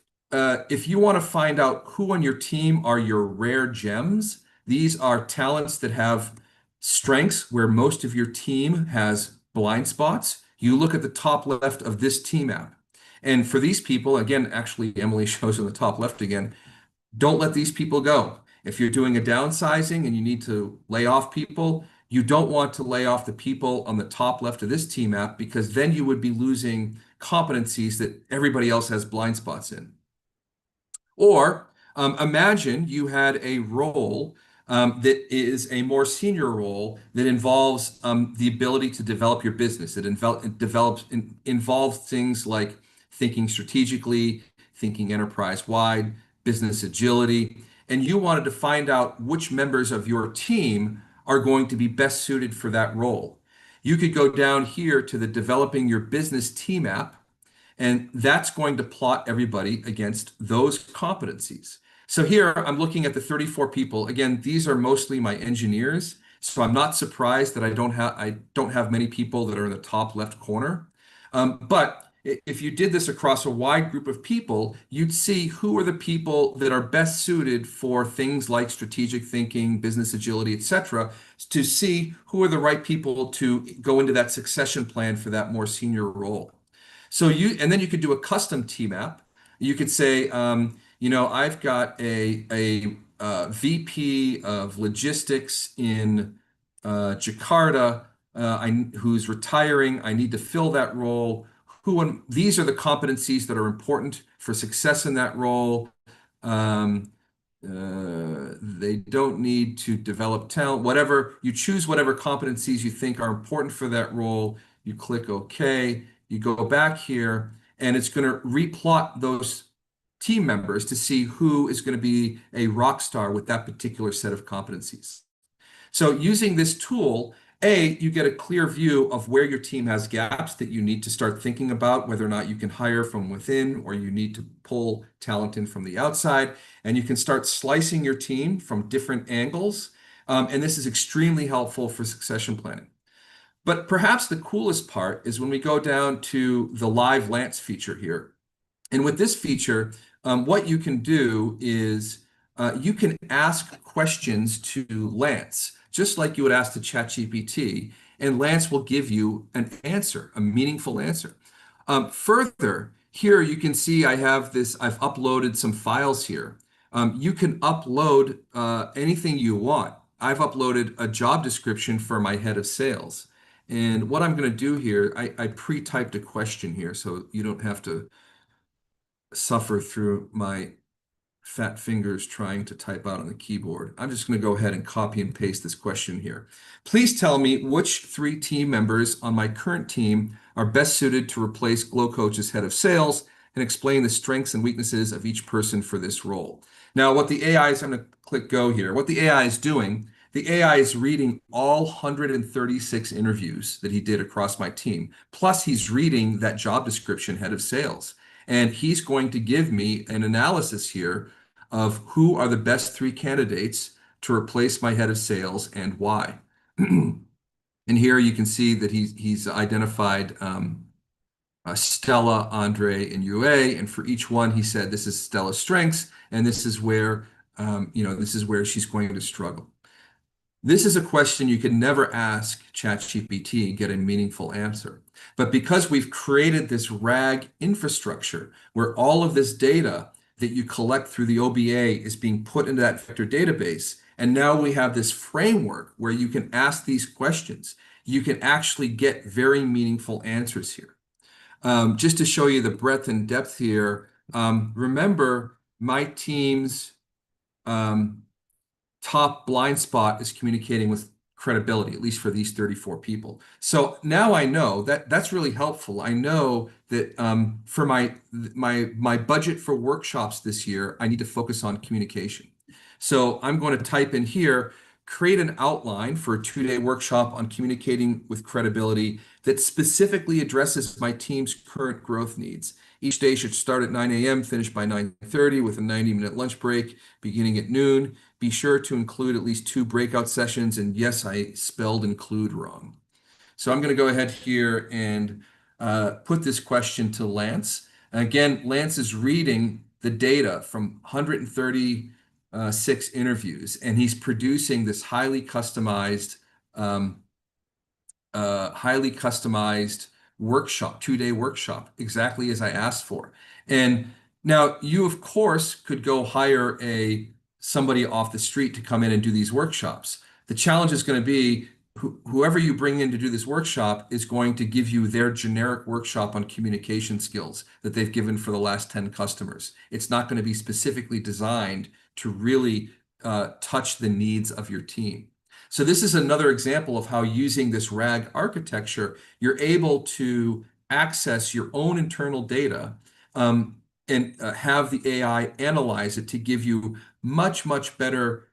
Speaker 3: you want to find out who on your team are your rare gems, these are talents that have strengths where most of your team has blind spots. You look at the top left of this T-map. And for these people, again, actually, Emily shows in the top left again, don't let these people go. If you're doing a downsizing and you need to lay off people, you don't want to lay off the people on the top left of this T-map because then you would be losing competencies that everybody else has blind spots in. Or imagine you had a role that is a more senior role that involves the ability to develop your business. It involves things like thinking strategically, thinking enterprise-wide, business agility, and you wanted to find out which members of your team are going to be best suited for that role. You could go down here to the developing your business T-map, and that's going to plot everybody against those competencies. So here I'm looking at the 34 people. Again, these are mostly my engineers. So I'm not surprised that I don't have many people that are in the top left corner. But if you did this across a wide group of people, you'd see who are the people that are best suited for things like strategic thinking, business agility, etc., to see who are the right people to go into that succession plan for that more senior role. So and then you could do a custom T-map. You could say, I've got a VP of logistics in Jakarta who's retiring. I need to fill that role. These are the competencies that are important for success in that role. They don't need to develop talent, whatever. You choose whatever competencies you think are important for that role. You click OK. You go back here, and it's going to replot those team members to see who is going to be a rock star with that particular set of competencies. So using this tool, you get a clear view of where your team has gaps that you need to start thinking about, whether or not you can hire from within or you need to pull talent in from the outside. And you can start slicing your team from different angles. And this is extremely helpful for succession planning. But perhaps the coolest part is when we go down to the live Lance feature here. And with this feature, what you can do is you can ask questions to Lance, just like you would ask to ChatGPT, and Lance will give you an answer, a meaningful answer. Further, here you can see I've uploaded some files here. You can upload anything you want. I've uploaded a job description for my head of sales. And what I'm going to do here, I pre-typed a question here, so you don't have to suffer through my fat fingers trying to type out on the keyboard. I'm just going to go ahead and copy and paste this question here. Please tell me which 3 team members on my current team are best suited to replace GlowCoach's head of sales, and explain the strengths and weaknesses of each person for this role. Now, what the AI is, I'm going to click go here. What the AI is doing, the AI is reading all 136 interviews that he did across my team. Plus, he's reading that job description, head of sales. And he's going to give me an analysis here of who are the best 3 candidates to replace my head of sales and why. And here you can see that he's identified Stella, Andre, and UA. And for each one, he said, this is Stella's strengths, and this is where, this is where she's going to struggle. This is a question you could never ask ChatGPT and get a meaningful answer. But because we've created this RAG infrastructure where all of this data that you collect through the OBA is being put into that vector database, and now we have this framework where you can ask these questions, you can actually get very meaningful answers here. Just to show you the breadth and depth here, remember my team's top blind spot is communicating with credibility, at least for these 34 people. So now I know that that's really helpful. I know that for my budget for workshops this year, I need to focus on communication. So I'm going to type in here, create an outline for a 2-day workshop on communicating with credibility that specifically addresses my team's current growth needs. Each day should start at 9 a.m., finish by 9:30 with a 90-minute lunch break beginning at noon. Be sure to include at least 2 breakout sessions. And yes, I spelled include wrong. So I'm going to go ahead here and put this question to Lance. And again, Lance is reading the data from 136 interviews, and he's producing this highly customized workshop, 2-day workshop, exactly as I asked for. And now you, of course, could go hire somebody off the street to come in and do these workshops. The challenge is going to be whoever you bring in to do this workshop is going to give you their generic workshop on communication skills that they've given for the last 10 customers. It's not going to be specifically designed to really touch the needs of your team. So this is another example of how using this RAG architecture, you're able to access your own internal data and have the AI analyze it to give you much, much better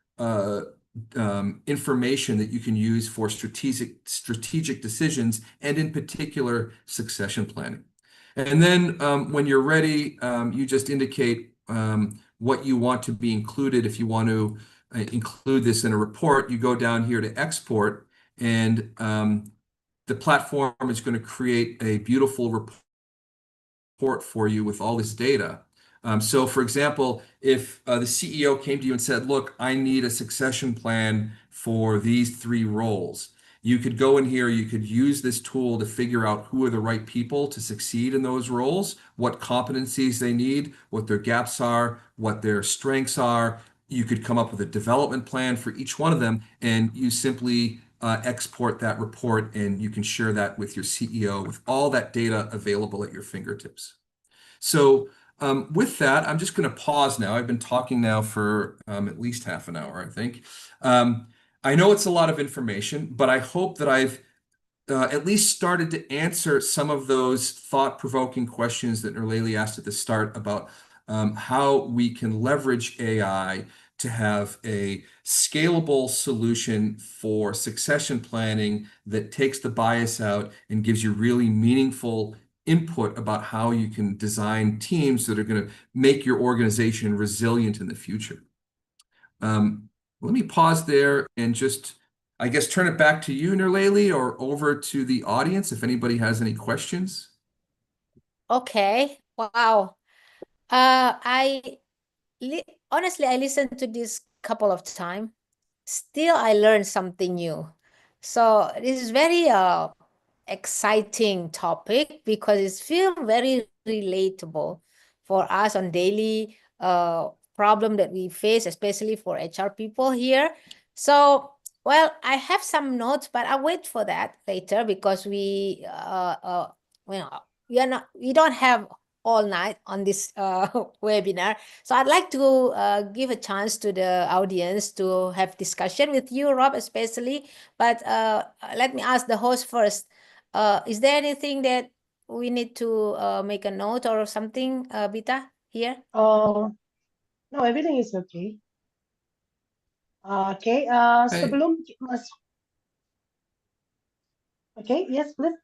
Speaker 3: information that you can use for strategic decisions, and in particular, succession planning. And then when you're ready, you just indicate what you want to be included. If you want to include this in a report, you go down here to export, and the platform is going to create a beautiful report for you with all this data. So for example, if the CEO came to you and said, look, I need a succession plan for these 3 roles, you could go in here, you could use this tool to figure out who are the right people to succeed in those roles, what competencies they need, what their gaps are, what their strengths are. You could come up with a development plan for each one of them, and you simply export that report, and you can share that with your CEO with all that data available at your fingertips. So With that, I'm just going to pause now. I've been talking now for at least half an hour, I think. I know it's a lot of information, but I hope that I've at least started to answer some of those thought-provoking questions that Nurleli asked at the start about how we can leverage AI to have a scalable solution for succession planning that takes the bias out and gives you really meaningful input about how you can design teams that are going to make your organization resilient in the future. Let me pause there and just, I guess, turn it back to you, Nurleli, or over to the audience if anybody has any questions.
Speaker 2: Okay. Wow. Honestly, I listened to this couple of times. Still, I learned something new. So this is very exciting topic because it feels very relatable for us on daily problem that we face, especially for HR people here. So, well, I have some notes, but I'll wait for that later because we don't have all night on this webinar. So I'd like to give a chance to the audience to have discussion with you, Rob, especially. But let me ask the host first. Is there anything that we need to make a note or something, Bita, here?
Speaker 1: No, everything is okay. Okay,
Speaker 3: Hey.
Speaker 1: sebelum mas, okay, yes, please.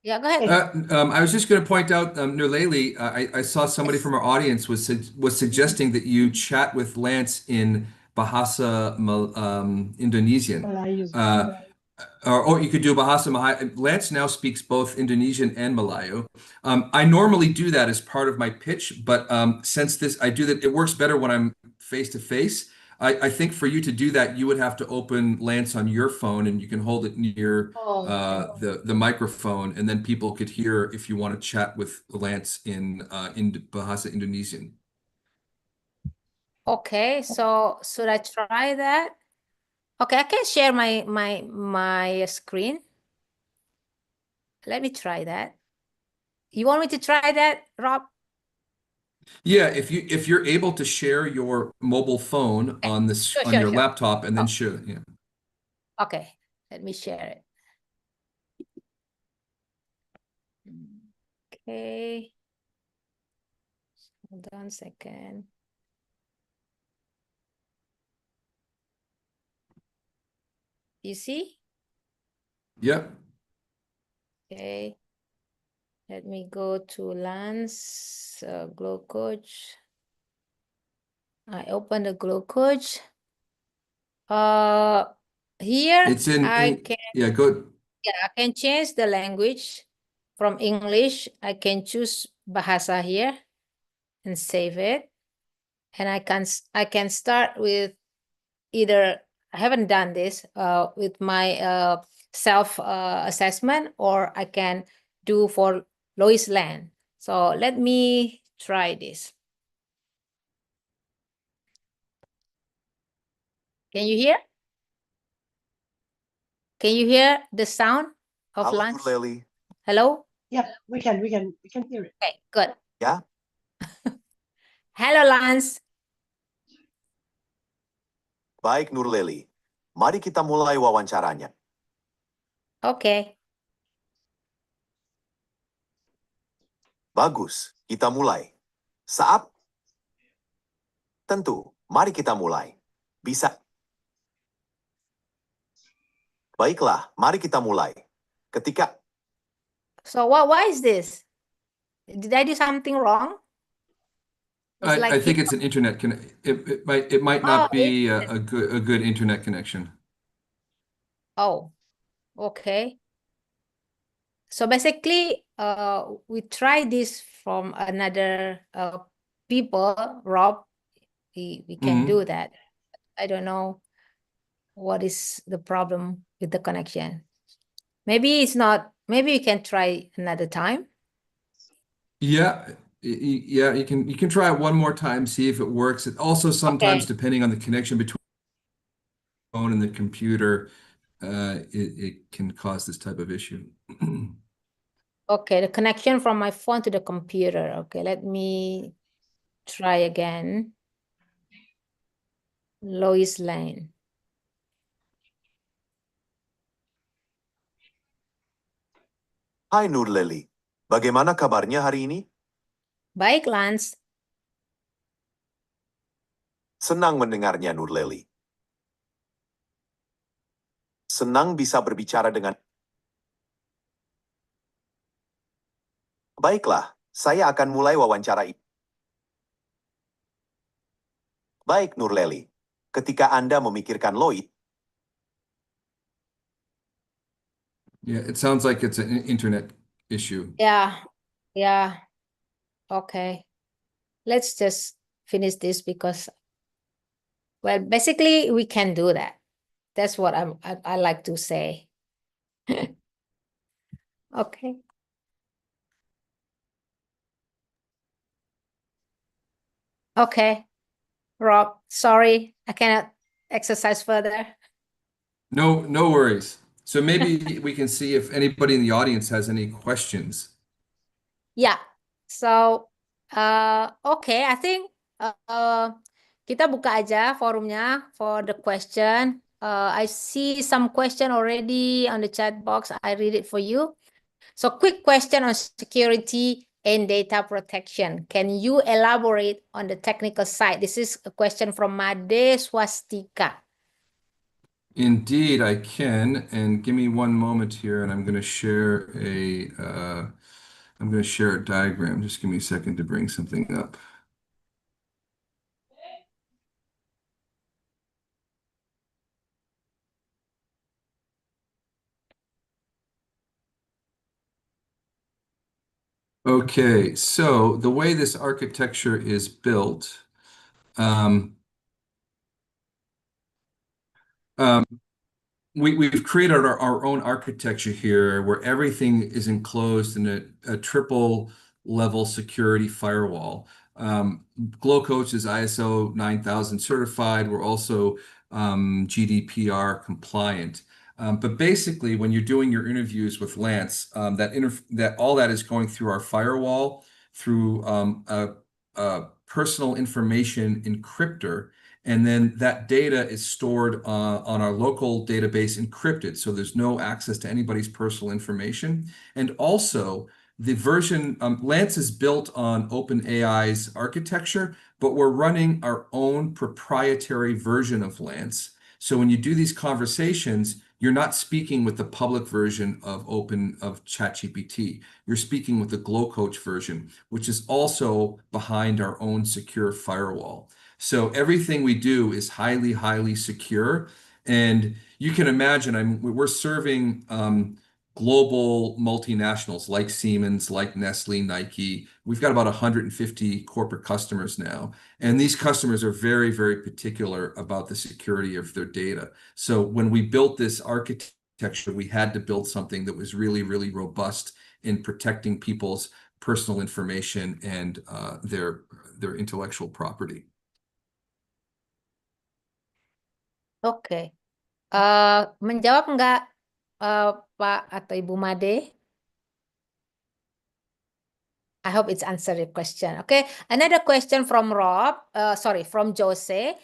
Speaker 2: Yeah, go ahead.
Speaker 1: Okay.
Speaker 3: I was just going to point out, Nurleli, I saw somebody
Speaker 2: Yes.
Speaker 3: from our audience was suggesting that you chat with Lance in Bahasa Indonesian.
Speaker 1: Melayu.
Speaker 3: Or you could do Bahasa Melayu. Lance now speaks both Indonesian and Malayu. I normally do that as part of my pitch, but since I do that, it works better when I'm face to face. I think for you to do that, you would have to open Lance on your phone and you can hold it near
Speaker 1: Oh, okay.
Speaker 3: the microphone, and then people could hear if you want to chat with Lance in Bahasa Indonesian.
Speaker 2: Okay, so should I try that? Okay, I can share my screen. Let me try that. You want me to try that, Rob?
Speaker 3: Yeah, if you're able to share your mobile phone on
Speaker 2: Sure,
Speaker 3: your
Speaker 2: sure.
Speaker 3: laptop and then
Speaker 2: Oh,
Speaker 3: share, yeah.
Speaker 2: okay, let me share it. Okay, hold on a second. You see?
Speaker 3: Yep.
Speaker 2: Okay, let me go to Lance, Glow Coach. I open the Glow Coach. Here
Speaker 3: It's in yeah, go.
Speaker 2: yeah, I can change the language from English. I can choose Bahasa here and save it. And I can start with either, I haven't done this with my self assessment, or I can do for Lois Land. So let me try this. Can you hear? Can you hear the sound of
Speaker 4: Halo
Speaker 2: Lance?
Speaker 4: Nurleli.
Speaker 2: Hello?
Speaker 1: Yeah, we can hear it.
Speaker 2: Okay, good.
Speaker 4: Ya,
Speaker 2: Hello, Lance.
Speaker 4: baik Nurleli. Mari kita mulai wawancaranya.
Speaker 2: Okay.
Speaker 4: Bagus, kita mulai. Saat? Tentu, mari kita mulai. Bisa. Baiklah, mari kita mulai. Ketika
Speaker 2: So why is this? Did I do something wrong? It's
Speaker 3: I
Speaker 2: like
Speaker 3: think it's an internet it might
Speaker 2: Oh,
Speaker 3: not be a good internet connection.
Speaker 2: Oh, okay. So basically, we try this from another people, Rob. We can do that. I don't know what is the problem with the connection. Maybe it's not. Maybe you can try another time.
Speaker 3: Yeah, yeah, you can try it one more time, see if it works. It also sometimes,
Speaker 2: Okay.
Speaker 3: depending on the connection between the phone and the computer, it can cause this type of issue.
Speaker 2: Okay, the connection from my phone to the computer. Okay, let me try again. Lois Lane.
Speaker 4: Hai Nur Leli, bagaimana kabarnya hari ini?
Speaker 2: Baik, Lance.
Speaker 4: Senang mendengarnya Nur Leli. Senang bisa berbicara dengan... Baiklah, saya akan mulai wawancara ini. Baik Nur Leli, ketika Anda memikirkan Lloyd,
Speaker 3: Yeah, it sounds like it's an internet issue.
Speaker 2: Yeah, yeah. Okay. Let's just finish this because, well, basically we can do that. That's what I like to say. Okay. Okay. Rob, sorry, I cannot exercise further.
Speaker 3: No, no worries. So maybe we can see if anybody in the audience has any questions.
Speaker 2: Yeah. So, okay, I think kita buka aja forumnya for the question. I see some question already on the chat box. I read it for you. So, quick question on security and data protection. Can you elaborate on the technical side? This is a question from Made Swastika.
Speaker 3: Indeed, I can. And give me one moment here, and I'm going to share a diagram. Just give me a second to bring something up. Okay, so the way this architecture is built, we've created our own architecture here where everything is enclosed in a triple level security firewall. GlowCoach is ISO 9000 certified. We're also GDPR compliant. But basically, when you're doing your interviews with Lance, that all that is going through our firewall through a personal information encryptor. And then that data is stored on our local database encrypted. So there's no access to anybody's personal information. And also, the version, Lance is built on OpenAI's architecture, but we're running our own proprietary version of Lance. So when you do these conversations, you're not speaking with the public version of ChatGPT. You're speaking with the GlowCoach version, which is also behind our own secure firewall. So everything we do is highly, highly secure. And you can imagine, we're serving global multinationals like Siemens, like Nestle, Nike. We've got about 150 corporate customers now. And these customers are very, very particular about the security of their data. So when we built this architecture, we had to build something that was really, really robust in protecting people's personal information and their intellectual property.
Speaker 2: Oke. Menjawab nggak Pak atau Ibu Made? I hope it's answered your question. Okay, another question from from Jose.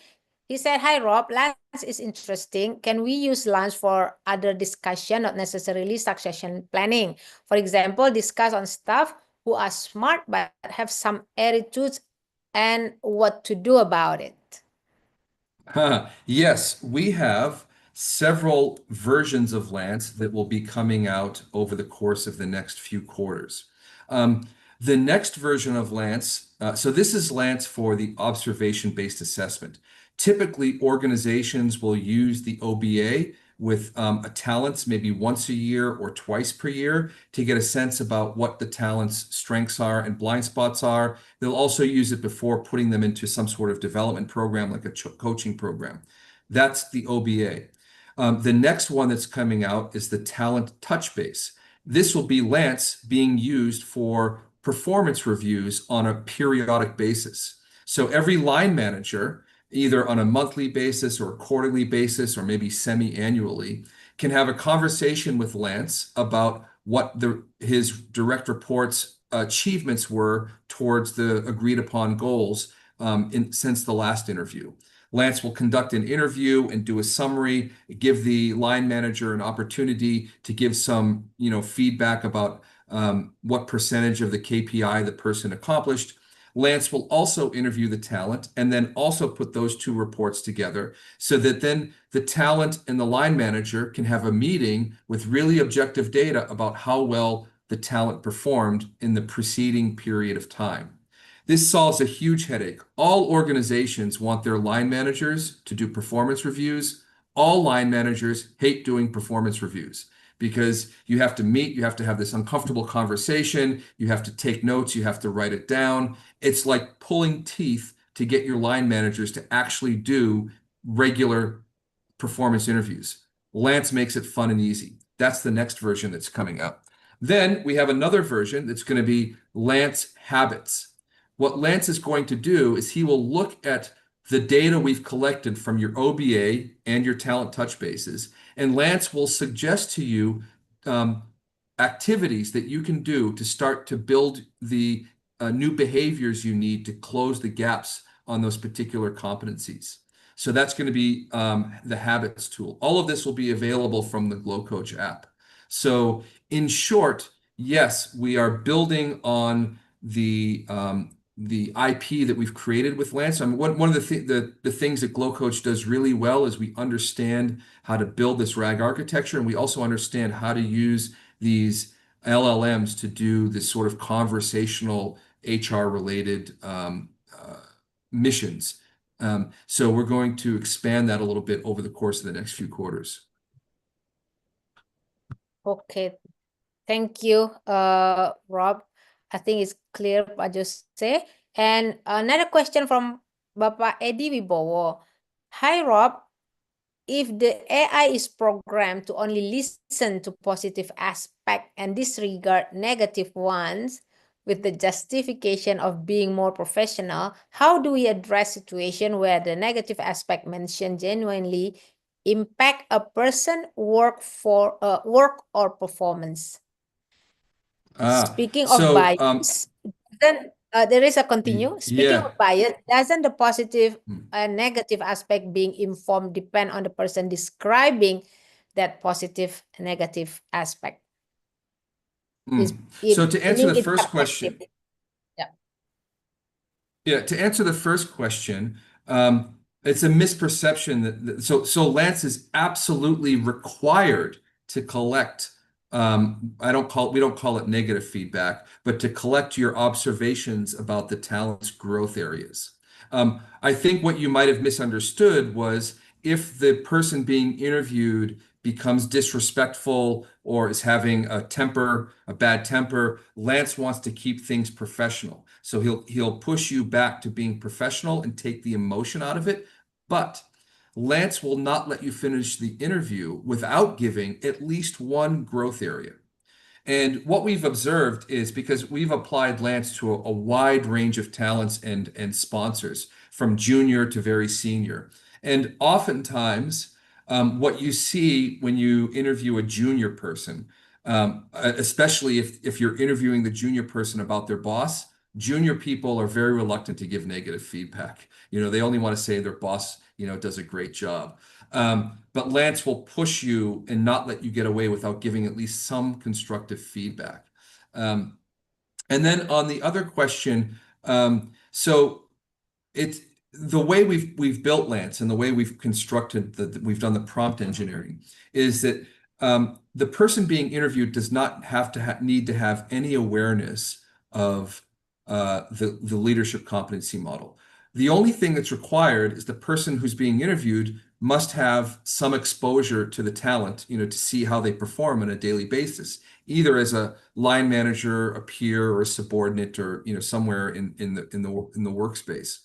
Speaker 2: He said, "Hi Rob, Lance is interesting. Can we use Lance for other discussion, not necessarily succession planning? For example, discuss on staff who are smart but have some attitudes and what to do about it."
Speaker 3: Yes, we have several versions of Lance that will be coming out over the course of the next few quarters. The next version of Lance, so this is Lance for the observation-based assessment. Typically, organizations will use the OBA with a talents maybe once a year or twice per year to get a sense about what the talent's strengths are and blind spots are. They'll also use it before putting them into some sort of development program like a coaching program. That's the OBA. The next one that's coming out is the talent touch base. This will be Lance being used for performance reviews on a periodic basis. So every line manager, either on a monthly basis or a quarterly basis or maybe semi-annually, can have a conversation with Lance about what his direct reports' achievements were towards the agreed upon goals since the last interview. Lance will conduct an interview and do a summary, give the line manager an opportunity to give some, feedback about what percentage of the KPI the person accomplished. Lance will also interview the talent and then also put those two reports together so that then the talent and the line manager can have a meeting with really objective data about how well the talent performed in the preceding period of time. This solves a huge headache. All organizations want their line managers to do performance reviews. All line managers hate doing performance reviews because you have to meet, you have to have this uncomfortable conversation, you have to take notes, you have to write it down. It's like pulling teeth to get your line managers to actually do regular performance interviews. Lance makes it fun and easy. That's the next version that's coming up. Then we have another version that's going to be Lance Habits. What Lance is going to do is he will look at the data we've collected from your OBA and your talent touch bases, and Lance will suggest to you activities that you can do to start to build the new behaviors you need to close the gaps on those particular competencies. So that's going to be the habits tool. All of this will be available from the Glow Coach app. So in short, yes, we are building on the IP that we've created with Lance. I mean, one of the things that Glow Coach does really well is we understand how to build this RAG architecture, and we also understand how to use these LLMs to do this sort of conversational HR-related missions. So we're going to expand that a little bit over the course of the next few quarters.
Speaker 2: Okay, thank you, Rob. I think it's clear what you say. And another question from Bapak Edi Wibowo. Hi, Rob. If the AI is programmed to only listen to positive aspects and disregard negative ones with the justification of being more professional, how do we address situation where the negative aspect mentioned genuinely impact a person work or performance? Speaking of bias, then there is a continue. Speaking of bias, doesn't the positive and negative aspect being informed depend on the person describing that positive and negative aspect?
Speaker 3: So to answer the first question, to answer the first question, it's a misperception so Lance is absolutely required to collect. We don't call it negative feedback, but to collect your observations about the talent's growth areas. I think what you might have misunderstood was if the person being interviewed becomes disrespectful or is having a bad temper, Lance wants to keep things professional. So he'll push you back to being professional and take the emotion out of it. But Lance will not let you finish the interview without giving at least one growth area. And what we've observed is because we've applied Lance to a wide range of talents and sponsors, from junior to very senior. And oftentimes, what you see when you interview a junior person, especially if you're interviewing the junior person about their boss, junior people are very reluctant to give negative feedback. They only want to say their boss, does a great job. But Lance will push you and not let you get away without giving at least some constructive feedback. And then on the other question, so it's the way we've built Lance and the way we've constructed we've done the prompt engineering is that the person being interviewed does not have to need to have any awareness of the leadership competency model. The only thing that's required is the person who's being interviewed must have some exposure to the talent, to see how they perform on a daily basis, either as a line manager, a peer, or a subordinate, or somewhere in the workspace.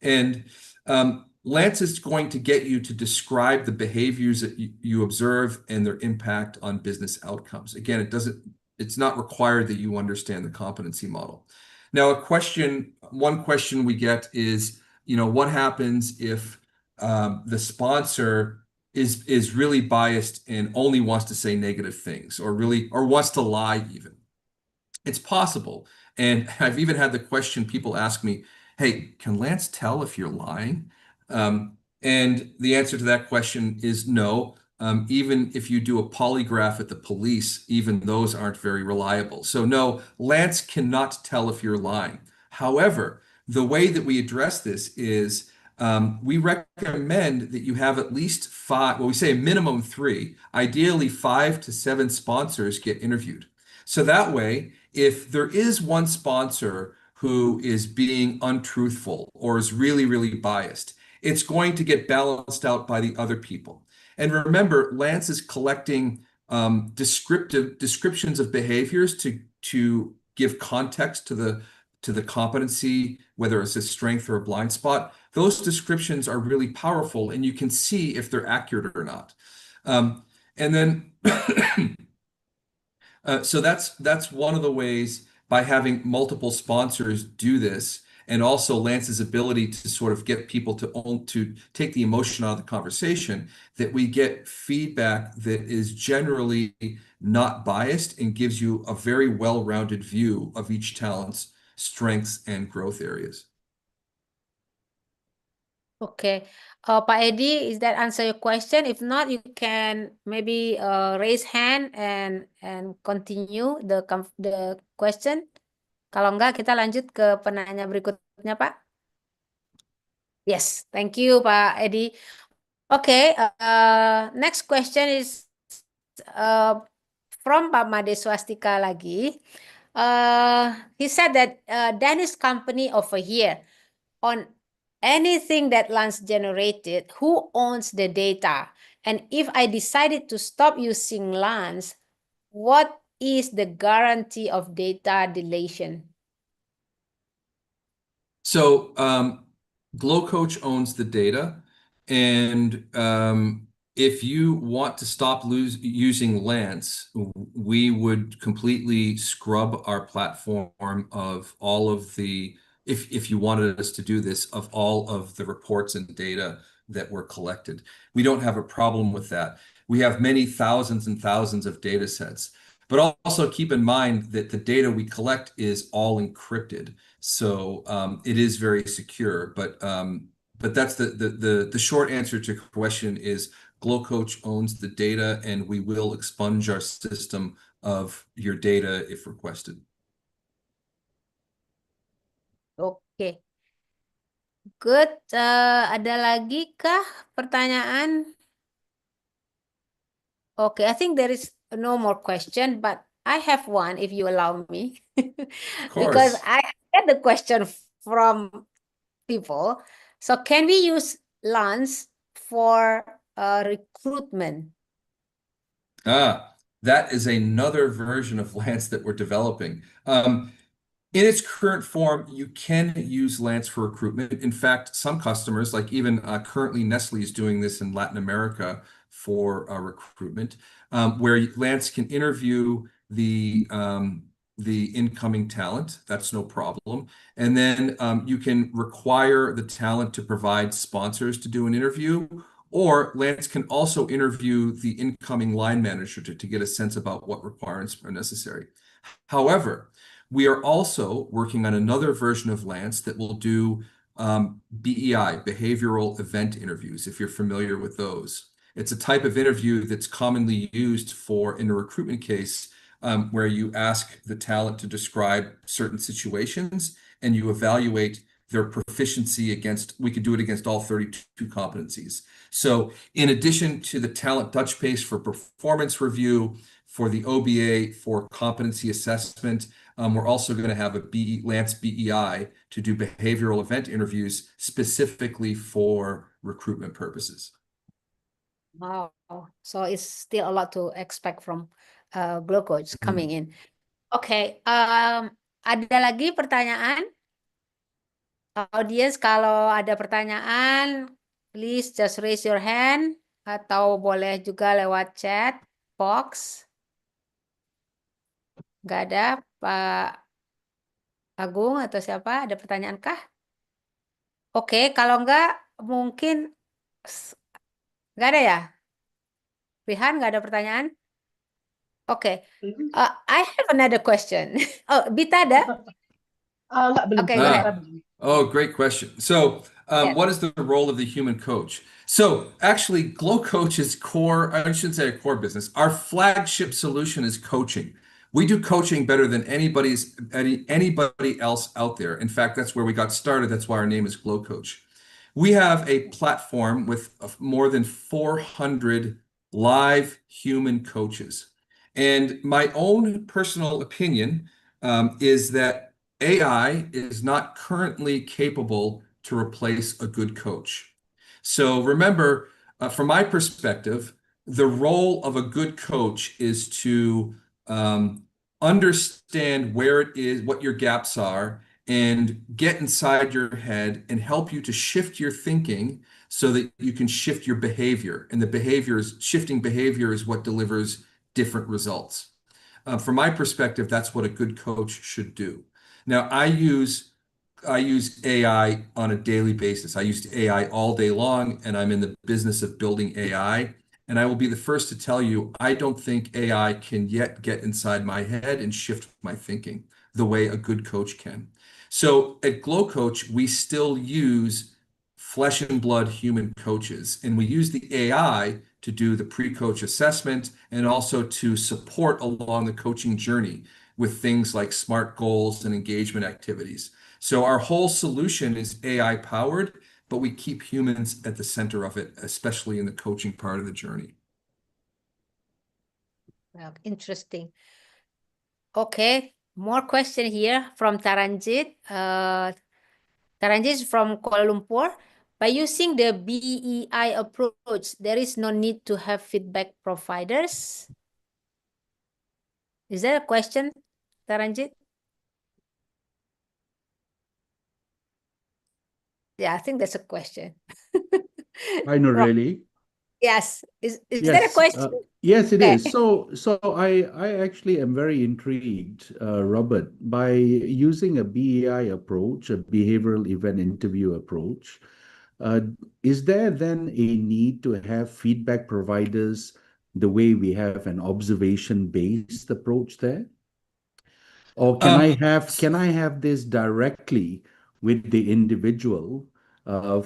Speaker 3: And Lance is going to get you to describe the behaviors that you observe and their impact on business outcomes. Again, it's not required that you understand the competency model. Now, one question we get is, what happens if the sponsor is really biased and only wants to say negative things or wants to lie even. It's possible. And I've even had the question people ask me, hey, can Lance tell if you're lying? And the answer to that question is no. Even if you do a polygraph at the police, even those aren't very reliable. So no, Lance cannot tell if you're lying. However, the way that we address this is we recommend that you have at least 5, well, we say a minimum 3, ideally 5 to 7 sponsors get interviewed. So that way, if there is one sponsor who is being untruthful or is really, really biased, it's going to get balanced out by the other people. And remember, Lance is collecting descriptions of behaviors to give context to the competency, whether it's a strength or a blind spot. Those descriptions are really powerful, and you can see if they're accurate or not. And then so that's one of the ways by having multiple sponsors do this, and also Lance's ability to sort of get people to take the emotion out of the conversation, that we get feedback that is generally not biased and gives you a very well-rounded view of each talent's strengths and growth areas.
Speaker 2: Okay. Pak Edi, is that answer your question? If not, you can maybe raise hand and continue the question. Kalau enggak, kita lanjut ke penanya berikutnya, Pak. Yes, thank you, Pak Edi. Okay, next question is from Pak Made Swastika lagi. He said that Danish company over here on anything that Lance generated, who owns the data? And if I decided to stop using Lance, what is the guarantee of data deletion?
Speaker 3: So Glow Coach owns the data, and if you want to stop using Lance, we would completely scrub our platform of all of the, if you wanted us to do this, of all of the reports and data that were collected. We don't have a problem with that. We have many thousands and thousands of data sets. But also keep in mind that the data we collect is all encrypted. So it is very secure, but that's the short answer to your question is Glow Coach owns the data, and we will expunge our system of your data if requested.
Speaker 2: Okay. Good. Ada lagi kah pertanyaan? Okay, I think there is no more question, but I have one if you allow me. Because
Speaker 3: course.
Speaker 2: I get the question from people. So can we use Lance for recruitment?
Speaker 3: That is another version of Lance that we're developing. In its current form, you can use Lance for recruitment. In fact, some customers, like even currently Nestle is doing this in Latin America for recruitment, where Lance can interview the incoming talent. That's no problem. And then you can require the talent to provide sponsors to do an interview, or Lance can also interview the incoming line manager to get a sense about what requirements are necessary. However, we are also working on another version of Lance that will do BEI, behavioral event interviews, if you're familiar with those. It's a type of interview that's commonly used in a recruitment case where you ask the talent to describe certain situations and you evaluate their proficiency we could do it against all 32 competencies. So in addition to the talent Dutch pace for performance review, for the OBA, for competency assessment, we're also going to have a Lance BEI to do behavioral event interviews specifically for recruitment purposes.
Speaker 2: Wow. So it's still a lot to expect from Glow Coach coming in. Okay. Ada lagi pertanyaan? Audience, kalau ada pertanyaan, please just raise your hand atau boleh juga lewat chat box. Nggak ada, Pak Agung atau siapa? Ada pertanyaan kah? Oke, kalau nggak mungkin nggak ada ya? Rihan, nggak ada pertanyaan? Oke.
Speaker 1: Belum?
Speaker 2: I have another question. Oh, Bita ada?
Speaker 1: Enggak, belum.
Speaker 2: Okay, go ahead.
Speaker 1: Belum.
Speaker 3: Oh, great question. So,
Speaker 2: Yes.
Speaker 3: what is the role of the human coach? So, actually, Glow Coach is core, I shouldn't say a core business. Our flagship solution is coaching. We do coaching better than anybody else out there. In fact, that's where we got started. That's why our name is Glow Coach. We have a platform with more than 400 live human coaches. And my own personal opinion is that AI is not currently capable to replace a good coach. So remember, from my perspective, the role of a good coach is to understand where it is, what your gaps are, and get inside your head and help you to shift your thinking so that you can shift your behavior. And shifting behavior is what delivers different results. From my perspective, that's what a good coach should do. Now, I use AI on a daily basis. I use AI all day long, and I'm in the business of building AI. And I will be the first to tell you, I don't think AI can yet get inside my head and shift my thinking the way a good coach can. So at Glow Coach, we still use flesh and blood human coaches, and we use the AI to do the pre-coach assessment and also to support along the coaching journey with things like SMART goals and engagement activities. So our whole solution is AI powered, but we keep humans at the center of it, especially in the coaching part of the journey.
Speaker 2: Well, interesting. Okay, more question here from Taranjit. Taranjit is from Kuala Lumpur. By using the BEI approach, there is no need to have feedback providers. Is that a question, Taranjit? Yeah, I think that's a question.
Speaker 5: Not
Speaker 2: Rob,
Speaker 5: really.
Speaker 2: yes. Is that a
Speaker 5: Yes,
Speaker 2: question?
Speaker 5: yes, it
Speaker 2: Okay.
Speaker 5: is. So I actually am very intrigued, Robert, by using a BEI approach, a behavioral event interview approach. Uh, is there then a need to have feedback providers the way we have an observation-based approach there? Or can I have this directly with the individual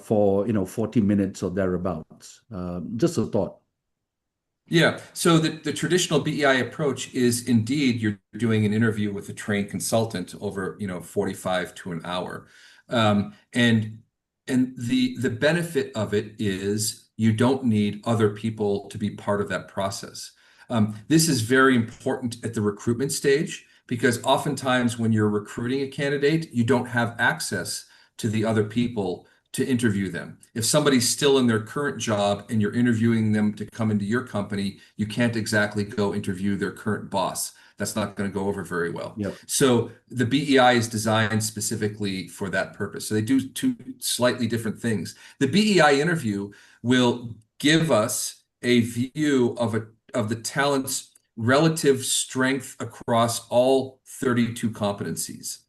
Speaker 5: for 40 minutes or thereabouts? Just a thought.
Speaker 3: Yeah, so the traditional BEI approach is indeed you're doing an interview with a trained consultant over 45 to an hour. And the benefit of it is you don't need other people to be part of that process. This is very important at the recruitment stage because oftentimes when you're recruiting a candidate, you don't have access to the other people to interview them. If somebody's still in their current job and you're interviewing them to come into your company, you can't exactly go interview their current boss. That's not going to go over very well.
Speaker 5: Yep.
Speaker 3: So the BEI is designed specifically for that purpose. So they do two slightly different things. The BEI interview will give us a view of the talent's relative strength across all 32 competencies.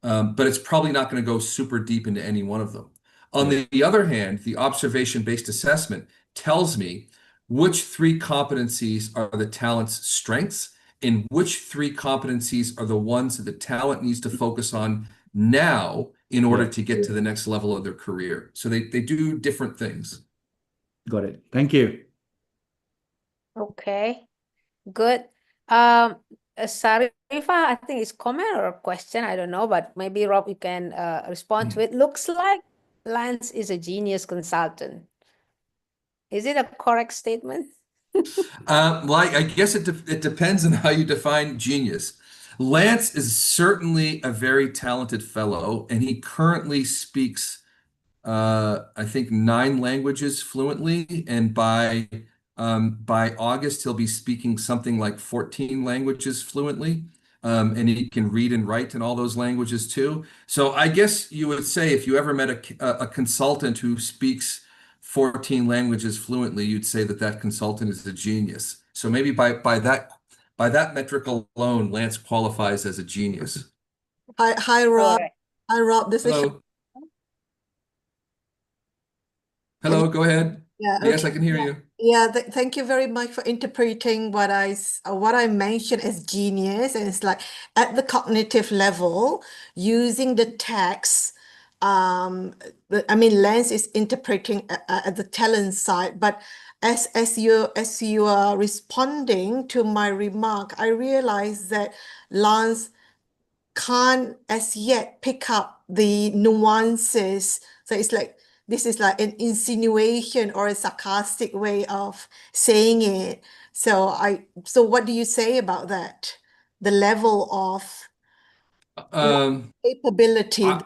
Speaker 3: But it's probably not going to go super deep into any one of them. On the other hand, the observation-based assessment tells me which three competencies are the talent's strengths and which three competencies are the ones that the talent needs to focus on now in order to get to the next level of their career. So they do different things.
Speaker 5: Got it. Thank you.
Speaker 2: Okay, good. Sarifa, I think it's comment or a question, I don't know, but maybe Rob, you can respond to it. Looks like Lance is a genius consultant. Is it a correct statement?
Speaker 3: Well, I guess it depends on how you define genius. Lance is certainly a very talented fellow, and he currently speaks, I think, 9 languages fluently, and by August he'll be speaking something like 14 languages fluently, and he can read and write in all those languages too. So I guess you would say if you ever met a consultant who speaks 14 languages fluently, you'd say that consultant is a genius. So maybe by that metric alone, Lance qualifies as a genius.
Speaker 6: Hi, Rob.
Speaker 2: Correct.
Speaker 6: Hi, Rob. This is
Speaker 3: Hello. Hello, go ahead.
Speaker 6: Yeah,
Speaker 3: Yes,
Speaker 6: okay.
Speaker 3: I can hear you.
Speaker 6: Yeah, thank you very much for interpreting what I mentioned as genius. And it's like at the cognitive level, using the text. I mean, Lance is interpreting at the talent side, but as you are responding to my remark, I realize that Lance can't as yet pick up the nuances. So it's like this is like an insinuation or a sarcastic way of saying it. So what do you say about that? The level of capability.
Speaker 3: I,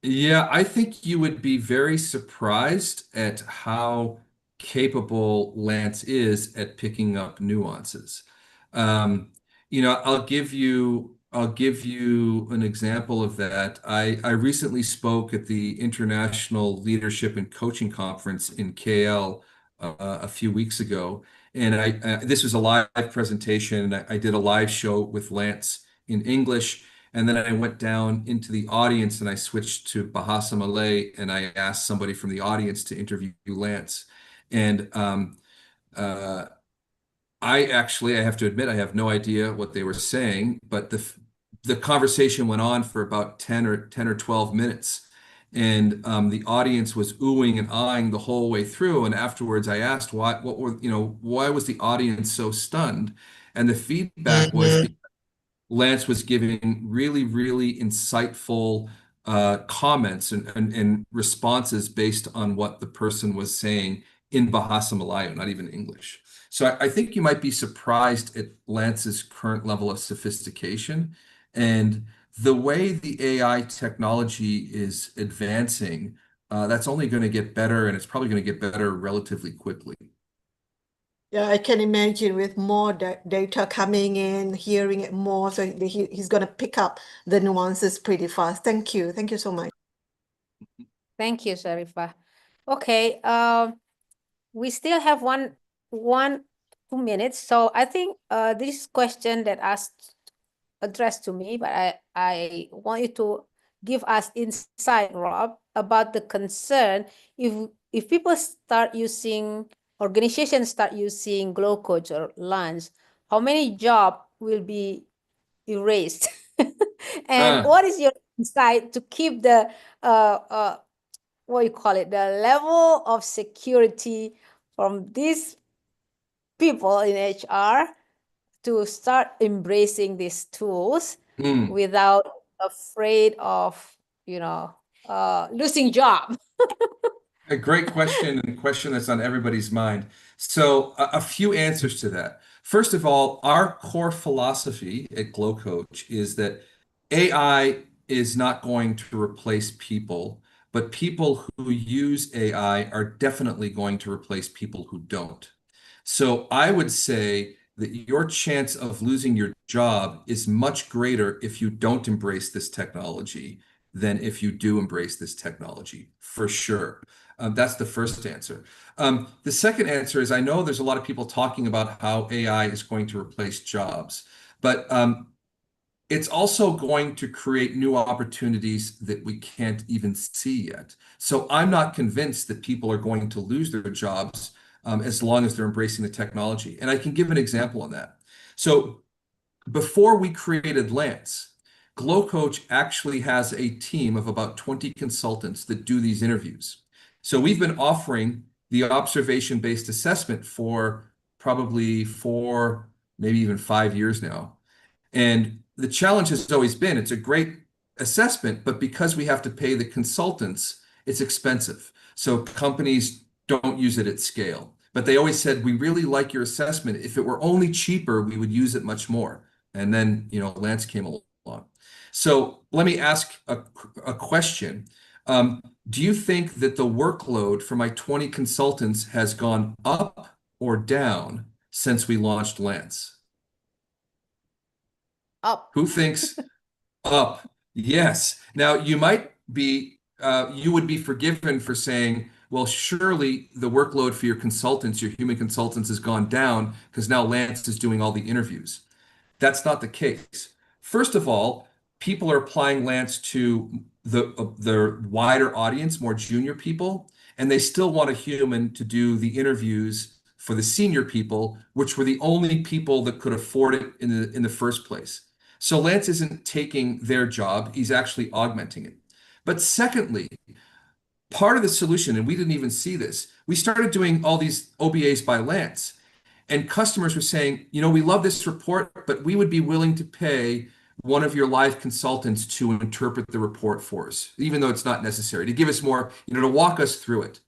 Speaker 3: Yeah, I think you would be very surprised at how capable Lance is at picking up nuances. Um, I'll give you an example of that. I recently spoke at the International Leadership and Coaching Conference in KL a few weeks ago, and this was a live presentation. I did a live show with Lance in English. And then I went down into the audience and I switched to Bahasa Malay and I asked somebody from the audience to interview Lance. And uh, I have to admit, I have no idea what they were saying, but the conversation went on for about 10 or 12 minutes. And the audience was oohing and ahhing the whole way through. And afterwards, I asked why was the audience so stunned? And the feedback was Lance was giving really, really insightful comments and responses based on what the person was saying in Bahasa Melayu, not even English. So I think you might be surprised at Lance's current level of sophistication and the way the AI technology is advancing. That's only going to get better, and it's probably going to get better relatively quickly.
Speaker 6: Yeah, I can imagine with more data coming in, hearing it more, so he's going to pick up the nuances pretty fast. Thank you. Thank you so much.
Speaker 2: Thank you, Sharifah. Okay, we still have 2 minutes. So I think this question that addressed to me, but I want you to give us insight, Rob, about the concern if people start using organizations start using Glow Coach or Lunch, how many jobs will be erased? And
Speaker 3: Uh,
Speaker 2: what is your insight to keep the what you call it, the level of security from these people in HR to start embracing these tools without afraid of, losing job?
Speaker 3: A great question, and a question that's on everybody's mind. So, a few answers to that. First of all, our core philosophy at Glow Coach is that AI is not going to replace people, but people who use AI are definitely going to replace people who don't. So, I would say that your chance of losing your job is much greater if you don't embrace this technology than if you do embrace this technology, for sure. That's the first answer. The second answer is I know there's a lot of people talking about how AI is going to replace jobs, but it's also going to create new opportunities that we can't even see yet. So I'm not convinced that people are going to lose their jobs as long as they're embracing the technology. And I can give an example on that. So before we created Lance, Glow Coach actually has a team of about 20 consultants that do these interviews. So we've been offering the observation-based assessment for probably 4, maybe even 5 years now. And the challenge has always been it's a great assessment, but because we have to pay the consultants, it's expensive. So companies don't use it at scale. But they always said, we really like your assessment. If it were only cheaper, we would use it much more. And then, Lance came along. So let me ask a question. Do you think that the workload for my 20 consultants has gone up or down since we launched Lance?
Speaker 2: Up.
Speaker 3: Who thinks up? Yes. Now, you would be forgiven for saying, well, surely the workload for your consultants, your human consultants, has gone down because now Lance is doing all the interviews. That's not the case. First of all, people are applying Lance to the wider audience, more junior people. and they still want a human to do the interviews for the senior people, which were the only people that could afford it in the first place. So Lance isn't taking their job, he's actually augmenting it. But secondly, part of the solution, and we didn't even see this, we started doing all these OBAs by Lance, and customers were saying, you know, we love this report, but we would be willing to pay one of your live consultants to interpret the report for us, even though it's not necessary, to give us more, you know, to walk us through it.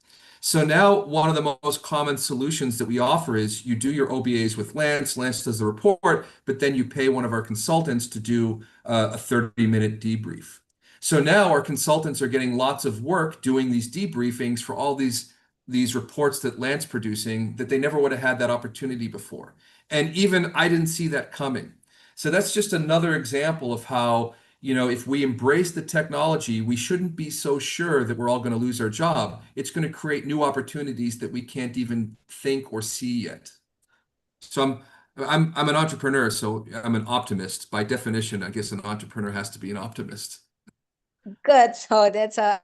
Speaker 3: So now one of the most common solutions that we offer is you do your OBAs with Lance, Lance does the report, but then you pay one of our consultants to do a 30-minute debrief. So now our consultants are getting lots of work doing these debriefings for all these reports that Lance producing that they never would have had that opportunity before. And even I didn't see that coming. So that's just another example of how, you know, if we embrace the technology, we shouldn't be so sure that we're all going to lose our job. It's going to create new opportunities that we can't even think or see yet. So I'm an entrepreneur, so I'm an optimist. By definition, I guess an entrepreneur has to be an optimist.
Speaker 2: Good. So that's a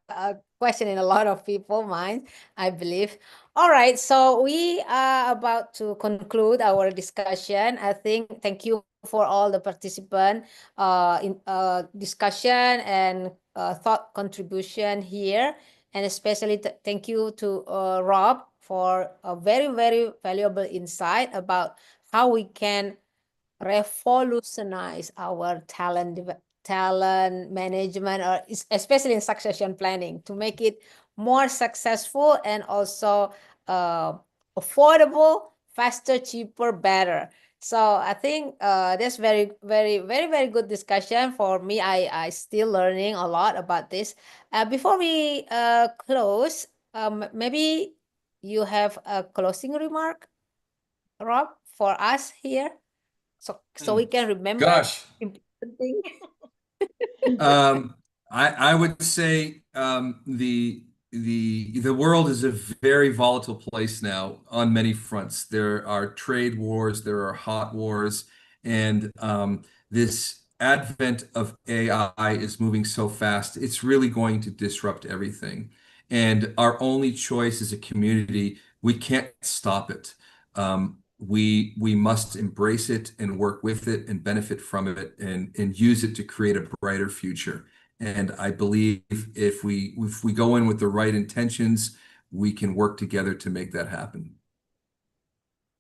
Speaker 2: question in a lot of people's minds, I believe. All right. So we are about to conclude our discussion. I think thank you for all the participants in discussion and thought contribution here. And especially thank you to Rob for a very, very valuable insight about how we can revolutionize our talent management, or especially in succession planning, to make it more successful and also affordable, faster, cheaper, better. So I think that's very, very, very, very good discussion for me. I still learning a lot about this. Before we close, maybe you have a closing remark, Rob, for us here, so we can remember
Speaker 3: Gosh.
Speaker 2: important thing.
Speaker 3: I would say the world is a very volatile place now on many fronts. There are trade wars, there are hot wars, and this advent of AI is moving so fast. It's really going to disrupt everything. And our only choice as a community, we can't stop it. We must embrace it and work with it and benefit from it and use it to create a brighter future. And I believe if we go in with the right intentions, we can work together to make that happen.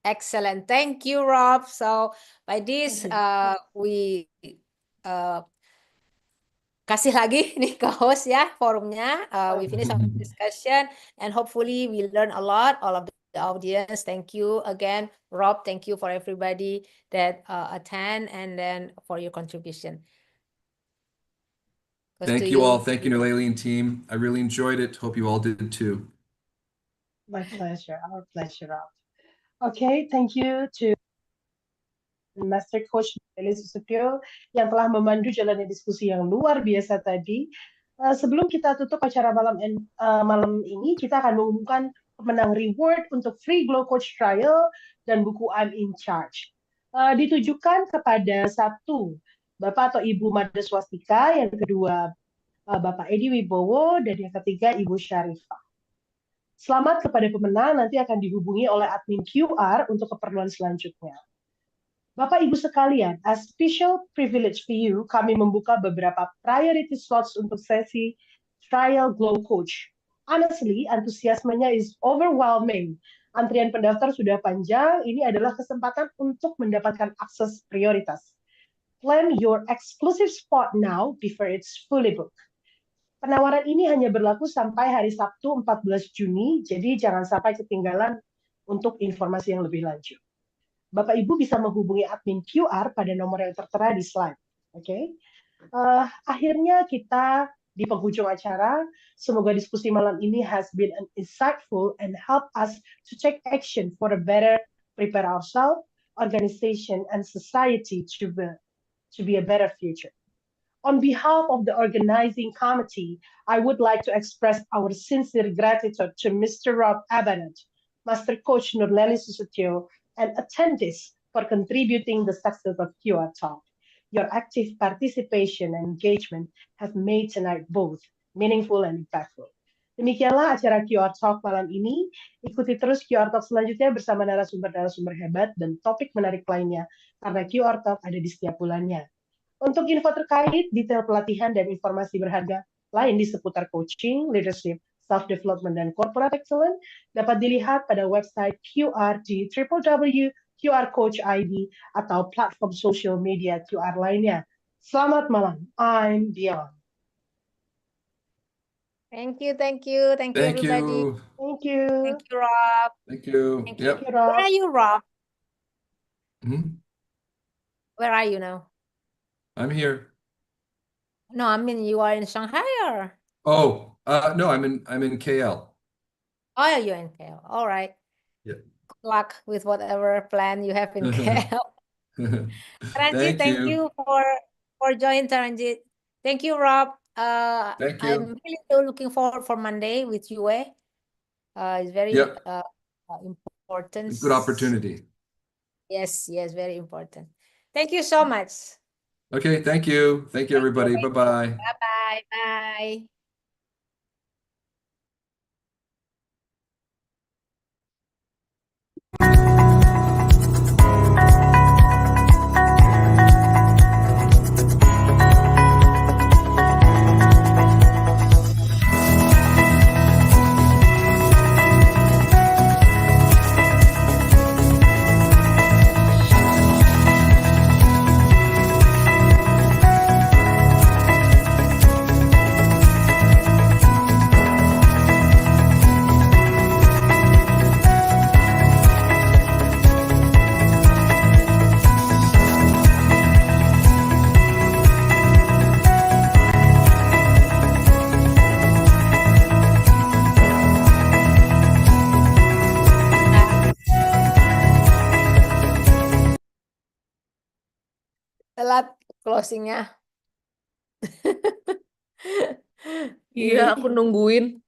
Speaker 2: Excellent. Thank you, Rob. So by this, we kasih lagi nih ke host ya forumnya. We finish our discussion and hopefully we learn a lot, all of the audience. Thank you again, Rob. Thank you for everybody that attend and then for your contribution.
Speaker 3: Thank you all. Thank you, Naleli and team. I really enjoyed it. Hope you all did too.
Speaker 1: My pleasure. Our pleasure, Rob. Okay, thank you to Master Coach Tailor yang telah memandu jalannya diskusi yang luar biasa tadi. Sebelum kita tutup acara malam ini, kita akan mengumumkan pemenang reward untuk free Glow Coach Trial dan buku I'm in Charge. Ditujukan kepada satu, Bapak atau Ibu Mada Swastika, yang kedua Bapak Edi Wibowo, dan yang ketiga Ibu Syarifah. Selamat kepada pemenang, nanti akan dihubungi oleh admin QR untuk keperluan selanjutnya. Bapak Ibu sekalian, as special privilege for you, kami membuka beberapa priority slots untuk sesi Trial Glow Coach. Honestly, antusiasmenya is overwhelming. Antrian pendaftar sudah panjang, ini adalah kesempatan untuk mendapatkan akses prioritas. Plan your exclusive spot now before it's fully booked. Penawaran ini hanya berlaku sampai hari Sabtu 14 Juni, jadi jangan sampai ketinggalan untuk informasi yang lebih lanjut. Bapak Ibu bisa menghubungi admin QR pada nomor yang tertera di slide. Oke. Akhirnya kita di penghujung acara. Semoga diskusi malam ini has been insightful and help us to take action for a better prepare ourselves, organization, and society to be a better future. On behalf of the organizing committee, I would like to express our sincere gratitude to Mr. Rob Abernant, Master Coach Nurleli Susutio, and attendees for contributing the success of QR Talk. Your active participation and engagement have made tonight both meaningful and impactful. Demikianlah acara QR Talk malam ini. Ikuti terus QR Talk selanjutnya bersama narasumber-narasumber hebat dan topik menarik lainnya, karena QR Talk ada di setiap bulannya. Untuk info terkait detail pelatihan dan informasi berharga lain di seputar coaching, leadership, self-development, dan corporate excellence dapat dilihat pada website QR di www.qrcoach.id atau platform social media QR lainnya. Selamat malam. I'm Dion.
Speaker 2: Thank you, thank you, thank you,
Speaker 3: Thank
Speaker 2: everybody.
Speaker 3: you.
Speaker 1: Thank you.
Speaker 2: Thank you, Rob.
Speaker 3: Thank you.
Speaker 2: Thank you.
Speaker 3: Yep.
Speaker 1: Thank you,
Speaker 2: Where
Speaker 1: Rob.
Speaker 2: are you, Rob?
Speaker 3: Mhm.
Speaker 2: Where are you now?
Speaker 3: I'm here.
Speaker 2: No, I mean you are in Shanghai or?
Speaker 3: Oh, no, I'm in KL.
Speaker 2: Oh, you're in KL. All right.
Speaker 3: Yeah.
Speaker 2: Good luck with whatever plan you have in KL. Taranjit,
Speaker 3: Thank
Speaker 2: thank
Speaker 3: you.
Speaker 2: you for joining, Taranjit. Thank you, Rob.
Speaker 3: Thank
Speaker 2: I'm
Speaker 3: you.
Speaker 2: really looking forward for Monday with you. It's very
Speaker 3: Yep.
Speaker 2: important.
Speaker 3: Good opportunity.
Speaker 2: Yes, yes, very important. Thank you so much.
Speaker 3: Okay, thank you. Thank you, everybody.
Speaker 2: Thank you.
Speaker 3: Bye-bye.
Speaker 2: Bye-bye. Bye. Telat closingnya.
Speaker 7: Iya, aku nungguin.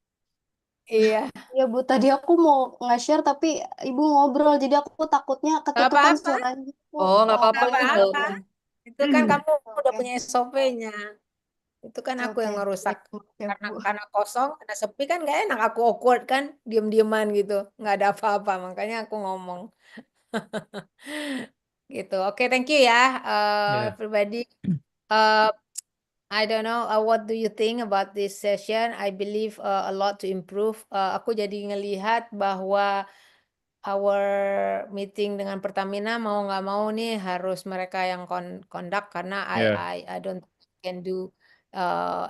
Speaker 2: Iya.
Speaker 8: Ya Bu, tadi aku mau nge-share tapi Ibu ngobrol, jadi aku takutnya ketutupan
Speaker 2: apa-apa.
Speaker 8: suaranya.
Speaker 7: Oh, nggak apa-apa,
Speaker 2: Nggak
Speaker 7: nggak
Speaker 2: apa-apa.
Speaker 7: apa-apa.
Speaker 2: Itu kan kamu udah
Speaker 8: Oke,
Speaker 2: punya SOP-nya. Itu kan
Speaker 8: oke,
Speaker 2: aku yang
Speaker 8: oke.
Speaker 2: ngerusak.
Speaker 8: Maaf ya, Bu.
Speaker 2: Karena kosong, karena sepi kan nggak enak. Aku awkward kan, diem-dieman gitu. Nggak ada apa-apa, makanya aku ngomong. Gitu. Oke, thank you ya,
Speaker 7: Ya.
Speaker 2: everybody. Uh, I don't know, what do you think about this session? I believe a lot to improve. Aku jadi ngelihat bahwa our meeting dengan Pertamina mau nggak mau nih harus mereka yang conduct karena
Speaker 7: Ya.
Speaker 2: I don't can do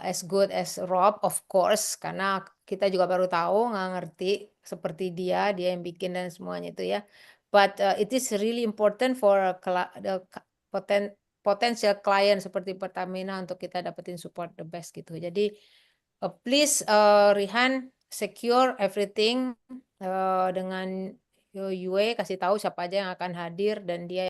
Speaker 2: as good as Rob, of course, karena kita juga baru tahu, nggak ngerti seperti dia yang bikin dan semuanya itu ya. But it is really important for the potential client seperti Pertamina untuk kita dapetin support the best gitu. Jadi please Rihan secure everything dengan Yue, kasih tahu siapa aja yang akan hadir dan dia